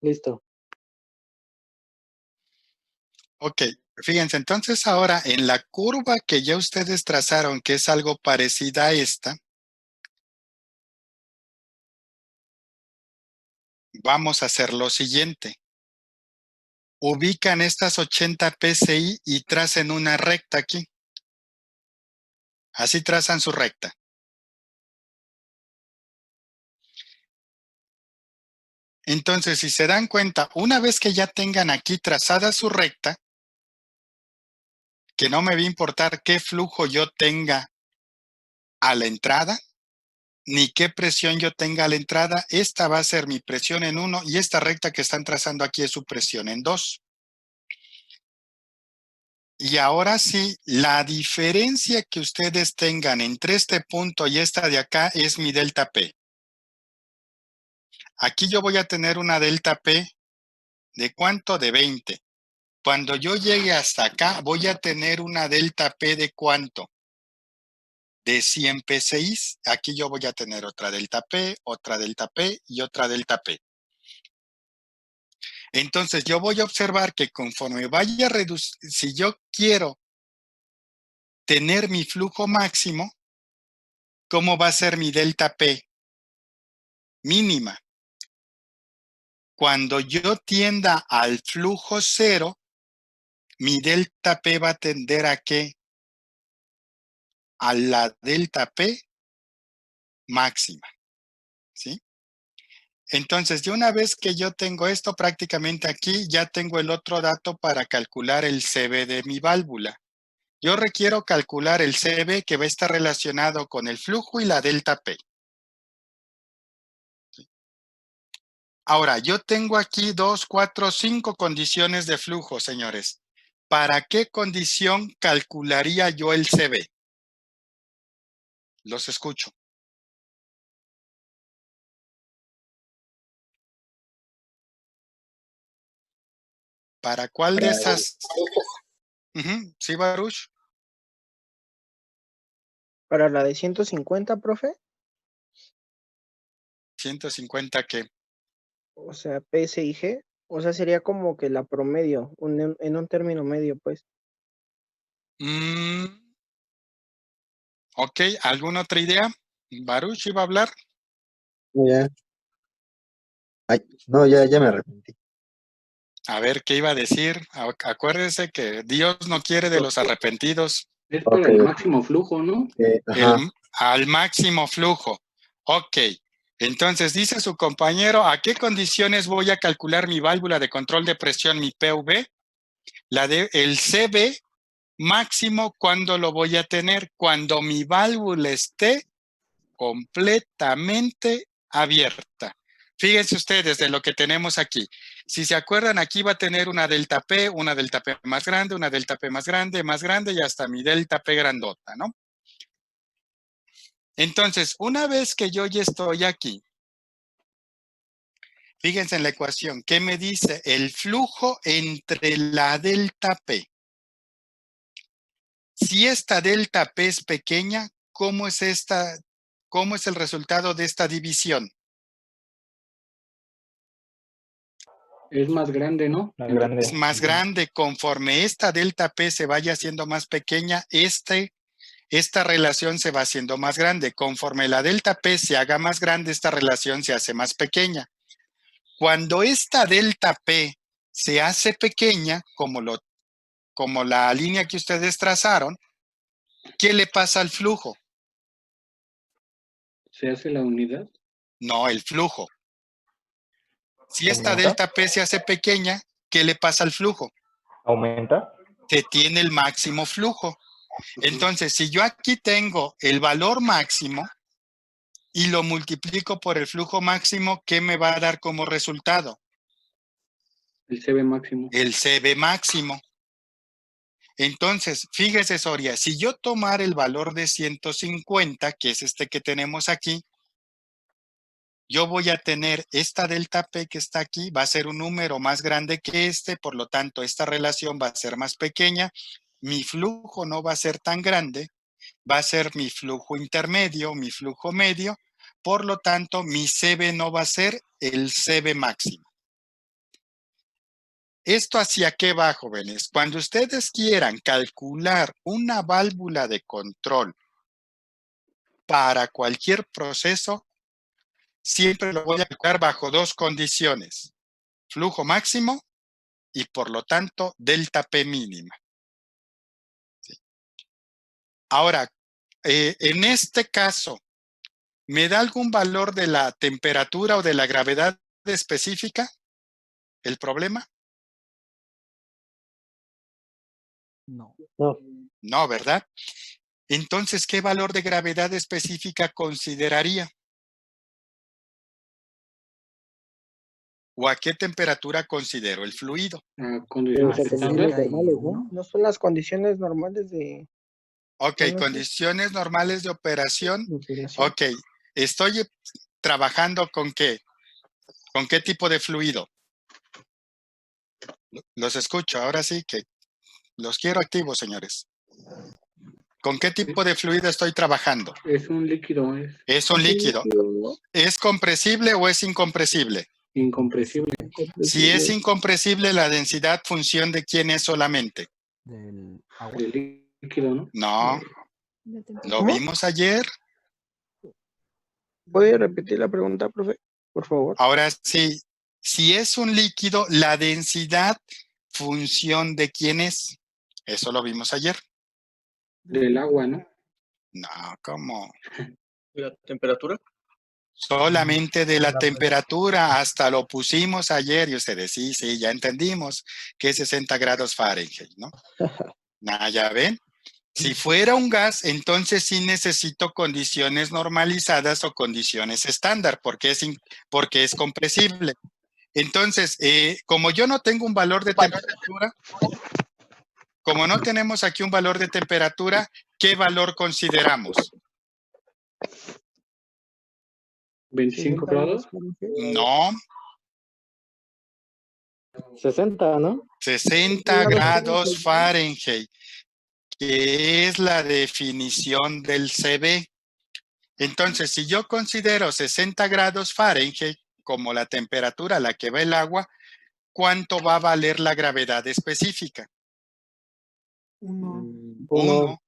S6: Listo.
S1: Ok, fíjense, entonces ahora en la curva que ya ustedes trazaron, que es algo parecida a esta, vamos a hacer lo siguiente. Ubican estas 80 PSI y tracen una recta aquí. Así trazan su recta. Entonces, si se dan cuenta, una vez que ya tengan aquí trazada su recta, que no me va a importar qué flujo yo tenga a la entrada, ni qué presión yo tenga a la entrada, esta va a ser mi presión en 1 y esta recta que están trazando aquí es su presión en 2. Y ahora sí, la diferencia que ustedes tengan entre este punto y esta de acá es mi delta P. Aquí yo voy a tener una delta P ¿de cuánto? De 20. Cuando yo llegue hasta acá, voy a tener una delta P ¿de cuánto? De 100 PSI. Aquí yo voy a tener otra delta P y otra delta P. Entonces yo voy a observar que conforme vaya a reducir, si yo quiero tener mi flujo máximo, ¿cómo va a ser mi delta P mínima? Cuando yo tienda al flujo cero, mi delta P va a tender ¿a qué? A la delta P máxima, ¿sí? Entonces, de una vez que yo tengo esto prácticamente aquí, ya tengo el otro dato para calcular el CB de mi válvula. Yo requiero calcular el CB que va a estar relacionado con el flujo y la delta P. Ahora, yo tengo aquí 2, 4, 5 condiciones de flujo, señores. ¿Para qué condición calcularía yo el CB? Los escucho. ¿Para cuál de esas? Sí, Baruch.
S3: Para la de 150, profe,
S1: 150 ¿qué?
S3: o sea, PS y G, o sea, sería como que la promedio, en un término medio, pues.
S1: Ok, ¿alguna otra idea? Baruch iba a hablar.
S7: Ya. Ay, no, ya me arrepentí.
S1: A ver, ¿qué iba a decir? Acuérdese que Dios no quiere de los arrepentidos.
S5: Es para
S7: Ok,
S5: el
S7: ok.
S5: máximo flujo, ¿no?
S7: Ajá.
S1: Al máximo flujo. Ok, entonces dice su compañero, ¿a qué condiciones voy a calcular mi válvula de control de presión, mi PV? El CB máximo, ¿cuándo lo voy a tener? Cuando mi válvula esté completamente abierta. Fíjense ustedes de lo que tenemos aquí. Si se acuerdan, aquí va a tener una delta P más grande, una delta P más grande y hasta mi delta P grandota, ¿no? Entonces, una vez que yo ya estoy aquí, fíjense en la ecuación, ¿qué me dice? El flujo entre la delta P. Si esta delta P es pequeña, ¿cómo es el resultado de esta división?
S5: Es más grande, ¿no?
S2: Más grande.
S1: Es más grande. Conforme esta delta P se vaya haciendo más pequeña, esta relación se va haciendo más grande. Conforme la delta P se haga más grande, esta relación se hace más pequeña. Cuando esta delta P se hace pequeña, como la línea que ustedes trazaron, ¿qué le pasa al flujo?
S5: Se hace la unidad.
S1: No, el flujo. Si esta
S2: ¿Aumenta?
S1: delta P se hace pequeña, ¿qué le pasa al flujo?
S2: ¿Aumenta?
S1: Se tiene el máximo flujo. Entonces, si yo aquí tengo el valor máximo y lo multiplico por el flujo máximo, ¿qué me va a dar como resultado?
S5: El CB máximo.
S1: El CB máximo. Entonces, fíjese, Soria, si yo tomara el valor de 150, que es este que tenemos aquí, yo voy a tener esta delta P que está aquí, va a ser un número más grande que este, por lo tanto, esta relación va a ser más pequeña, mi flujo no va a ser tan grande, va a ser mi flujo intermedio, mi flujo medio, por lo tanto, mi CB no va a ser el CB máximo. ¿Esto hacia qué va, jóvenes? Cuando ustedes quieran calcular una válvula de control para cualquier proceso, siempre lo voy a calcular bajo dos condiciones: flujo máximo y, por lo tanto, delta P mínima. ¿Sí? Ahora, en este caso, ¿me da algún valor de la temperatura o de la gravedad específica el problema?
S4: No.
S6: No.
S1: No, ¿verdad? Entonces, ¿qué valor de gravedad específica consideraría? ¿O a qué temperatura considero el fluido?
S5: Condiciones
S3: Las
S5: estándar.
S3: condiciones normales, ¿no?
S4: 61.
S3: No son las condiciones normales de
S1: Ok,
S3: no sé,
S1: condiciones normales de operación.
S3: operación.
S1: Ok, estoy trabajando ¿con qué? ¿Con qué tipo de fluido? Los escucho, ahora sí que los quiero activos, señores. ¿Con qué tipo de fluido estoy trabajando?
S5: Es un líquido,
S1: Es un líquido.
S3: ¿No?
S1: ¿Es compresible o es incompresible?
S5: incompresible.
S1: Si es incompresible, la densidad función de quién es solamente.
S4: Del agua.
S5: Del líquido, ¿no?
S1: No, lo
S3: ¿Cómo?
S1: vimos ayer.
S3: ¿Puede repetir la pregunta, profe? Por favor.
S1: Ahora sí, si es un líquido, la densidad función de quién es. Eso lo vimos ayer.
S5: Del agua, ¿no?
S1: No, ¿cómo?
S6: ¿La temperatura?
S1: Solamente de la temperatura, hasta lo pusimos ayer y ustedes, sí, ya entendimos que es 60 grados Fahrenheit, ¿no? Ya ven. Si fuera un gas, entonces sí necesito condiciones normalizadas o condiciones estándar, porque es compresible. Entonces, como yo no tengo un valor de temperatura, como no tenemos aquí un valor de temperatura, ¿qué valor consideramos?
S5: 25 grados.
S1: No,
S6: 60, ¿no?
S1: 60 grados Fahrenheit, que es la definición del CB. Entonces, si yo considero 60 grados Fahrenheit como la temperatura a la que va el agua, ¿cuánto va a valer la gravedad específica? 1,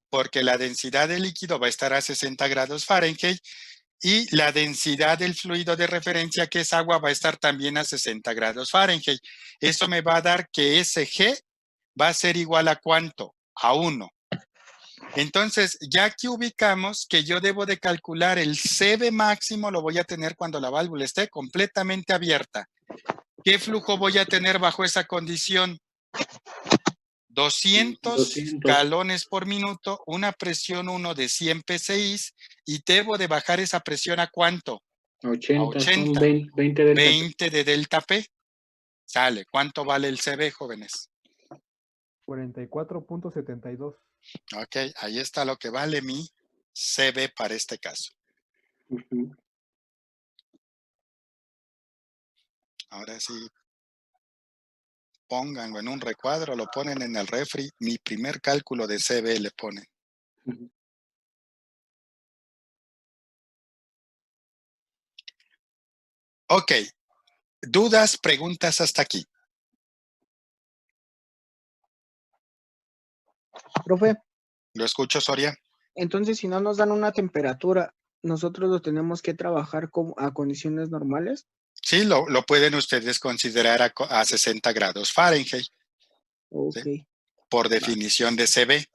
S1: porque la densidad del líquido va a estar a 60 grados Fahrenheit y la densidad del fluido de referencia, que es agua, va a estar también a 60 grados Fahrenheit. Eso me va a dar que ese G va a ser igual a ¿cuánto? A 1. Entonces, ya aquí ubicamos que yo debo de calcular el CB máximo, lo voy a tener cuando la válvula esté completamente abierta. ¿Qué flujo voy a tener bajo esa condición? 200 galones por minuto, una presión 1 de 100 psi, y debo de bajar esa presión ¿a cuánto?
S5: 80,
S1: A
S5: son
S1: 80.
S5: 20 delta.
S1: 20 de delta P. Sale. ¿Cuánto vale el CB, jóvenes?
S8: 44.72.
S1: Ok, ahí está lo que vale mi CB para este caso. Ahora sí, pónganlo en un recuadro, lo ponen en el refri, mi primer cálculo de CB le ponen.
S5: Ujú.
S1: Ok, dudas, preguntas hasta aquí.
S3: Profe,
S1: ¿Lo escucho, Soria?
S3: entonces si no nos dan una temperatura, ¿nosotros lo tenemos que trabajar a condiciones normales?
S1: Sí, lo pueden ustedes considerar a 60 grados Fahrenheit,
S3: Ok,
S1: por definición de CB.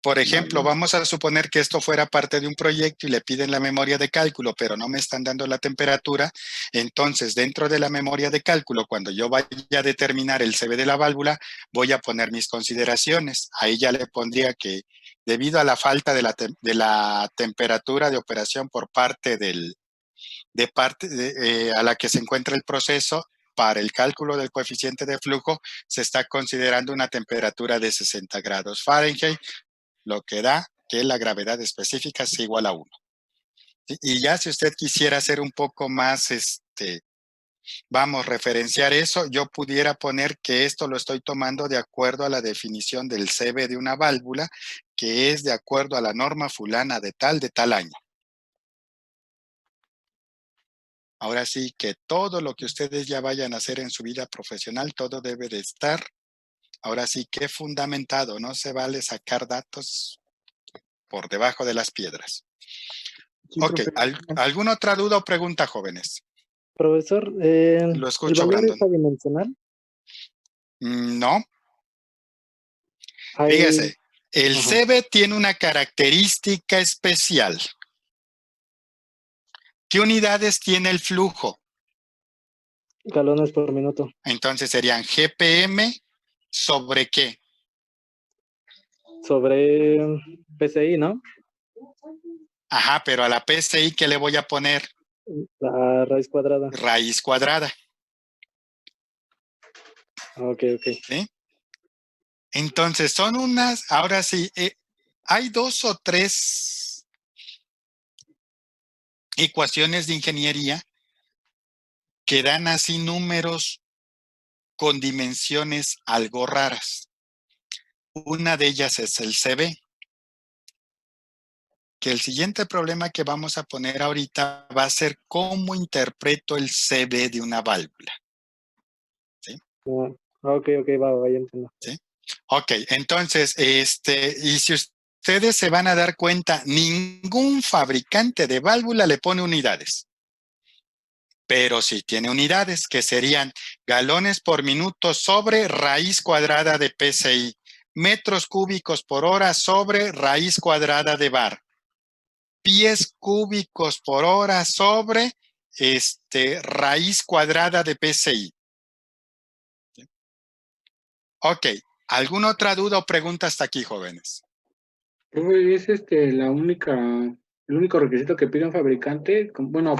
S1: Por ejemplo,
S3: vale.
S1: vamos a suponer que esto fuera parte de un proyecto y le piden la memoria de cálculo, pero no me están dando la temperatura. Entonces, dentro de la memoria de cálculo, cuando yo vaya a determinar el CB de la válvula, voy a poner mis consideraciones. Ahí ya le pondría que debido a la falta de la temperatura de operación por parte a la que se encuentra el proceso, para el cálculo del coeficiente de flujo, se está considerando una temperatura de 60 grados Fahrenheit, lo que da que la gravedad específica es igual a 1. Y ya si usted quisiera hacer un poco más, referenciar eso, yo pudiera poner que esto lo estoy tomando de acuerdo a la definición del CB de una válvula, que es de acuerdo a la norma fulana de tal año. Ahora sí que todo lo que ustedes ya vayan a hacer en su vida profesional, todo debe de estar, ahora sí que fundamentado, no se vale sacar datos por debajo de las piedras.
S3: Sí,
S1: Ok,
S3: profe.
S1: ¿alguna otra duda o pregunta, jóvenes?
S6: Profesor,
S1: Lo
S6: ¿el
S1: escucho,
S6: valor
S1: Brandon.
S6: es adimensional?
S1: No,
S6: Hay,
S1: fíjese, el
S6: ajá,
S1: CB tiene una característica especial. ¿Qué unidades tiene el flujo?
S6: galones por minuto.
S1: Entonces serían GPM sobre qué?
S6: Sobre PCI, ¿no?
S1: Ajá, pero a la PSI, ¿qué le voy a poner?
S6: La raíz cuadrada.
S1: Raíz cuadrada.
S6: Ok.
S1: ¿Sí? Entonces son ahora sí, hay 2 o 3 ecuaciones de ingeniería que dan así números con dimensiones algo raras. Una de ellas es el CB, que el siguiente problema que vamos a poner ahorita va a ser cómo interpreto el CB de una válvula. ¿Sí?
S6: Ok, va, ya entiendo.
S1: ¿Sí? Ok, entonces, y si ustedes se van a dar cuenta, ningún fabricante de válvula le pone unidades. Pero sí tiene unidades, que serían galones por minuto sobre raíz cuadrada de PSI, metros cúbicos por hora sobre raíz cuadrada de bar, pies cúbicos por hora sobre raíz cuadrada de PSI. Ok, ¿alguna otra duda o pregunta hasta aquí, jóvenes?
S5: Profe, es el único requisito que pide un fabricante, bueno,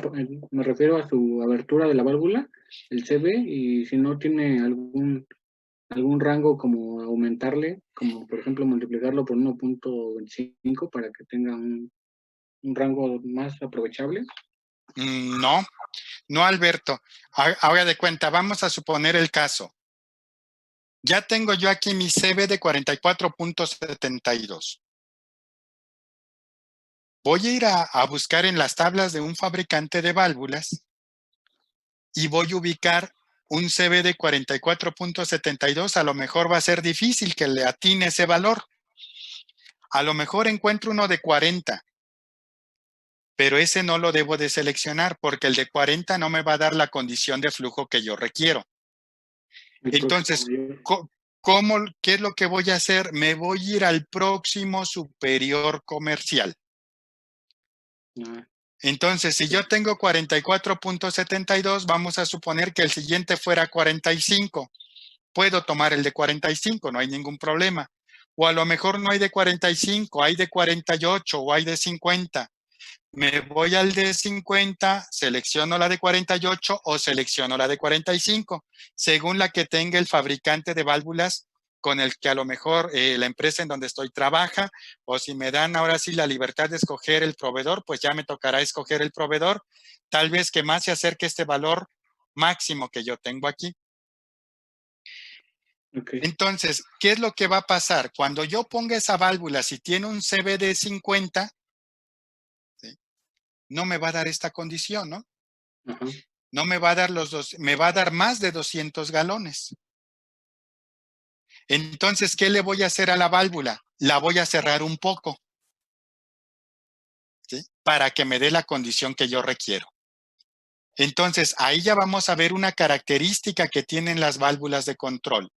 S5: me refiero a su abertura de la válvula, el CB, y si no tiene algún rango como aumentarle, como por ejemplo multiplicarlo por 1.25 para que tenga un rango más aprovechable.
S1: No, Alberto. Ahora de cuenta, vamos a suponer el caso. Ya tengo yo aquí mi CB de 44.72. Voy a ir a buscar en las tablas de un fabricante de válvulas y voy a ubicar un CB de 44.72. A lo mejor va a ser difícil que le atine ese valor. A lo mejor encuentro uno de 40, pero ese no lo debo de seleccionar porque el de 40 no me va a dar la condición de flujo que yo requiero. Entonces, ¿qué es lo que voy a hacer? Me voy a ir al próximo superior comercial. Entonces, si yo tengo 44.72, vamos a suponer que el siguiente fuera 45. Puedo tomar el de 45, no hay ningún problema. O a lo mejor no hay de 45, hay de 48 o hay de 50. Me voy al de 50, selecciono la de 48 o selecciono la de 45, según la que tenga el fabricante de válvulas con el que a lo mejor la empresa en donde estoy trabaja, o si me dan ahora sí la libertad de escoger el proveedor, pues ya me tocará escoger el proveedor, tal vez que más se acerque este valor máximo que yo tengo aquí.
S5: Ok.
S1: Entonces, ¿qué es lo que va a pasar? Cuando yo ponga esa válvula, si tiene un CB de 50, ¿sí? No me va a dar esta condición, ¿no?
S5: Ajá.
S1: No me va a dar me va a dar más de 200 galones. Entonces, ¿qué le voy a hacer a la válvula? La voy a cerrar un poco, ¿sí? Para que me dé la condición que yo requiero. Entonces, ahí ya vamos a ver una característica que tienen las válvulas de control.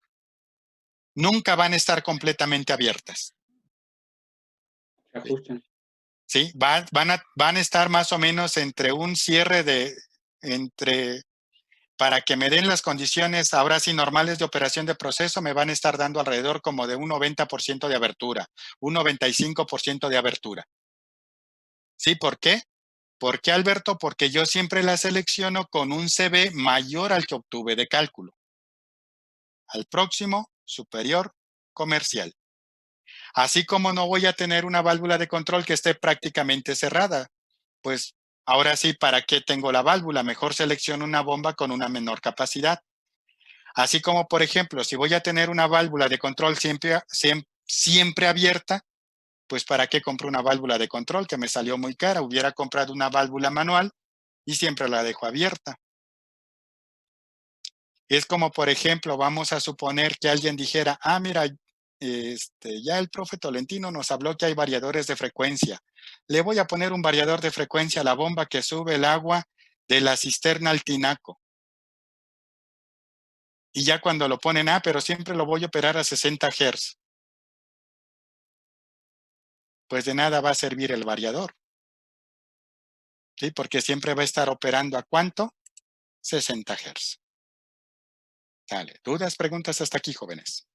S1: Nunca van a estar completamente abiertas.
S5: Se ajustan.
S1: ¿Sí? Van a estar más o menos entre un cierre para que me den las condiciones ahora sí normales de operación de proceso, me van a estar dando alrededor como de un 90% de abertura, un 95% de abertura. ¿Sí? ¿Por qué? ¿Por qué, Alberto? Porque yo siempre la selecciono con un CB mayor al que obtuve de cálculo. Al próximo, superior, comercial. Así como no voy a tener una válvula de control que esté prácticamente cerrada, pues ahora sí, ¿para qué tengo la válvula? Mejor selecciono una bomba con una menor capacidad. Así como, por ejemplo, si voy a tener una válvula de control siempre abierta, pues ¿para qué compro una válvula de control que me salió muy cara? Hubiera comprado una válvula manual y siempre la dejo abierta. Es como, por ejemplo, vamos a suponer que alguien dijera, mira, ya el profe Tolentino nos habló que hay variadores de frecuencia. Le voy a poner un variador de frecuencia a la bomba que sube el agua de la cisterna al tinaco. Y ya cuando lo ponen, pero siempre lo voy a operar a 60 Hz. Pues de nada va a servir el variador. ¿Sí? Porque siempre va a estar operando ¿a cuánto? 60 Hz. Dale. ¿Dudas, preguntas hasta aquí, jóvenes?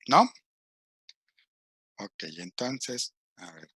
S1: ¿No? Ok, entonces, a ver.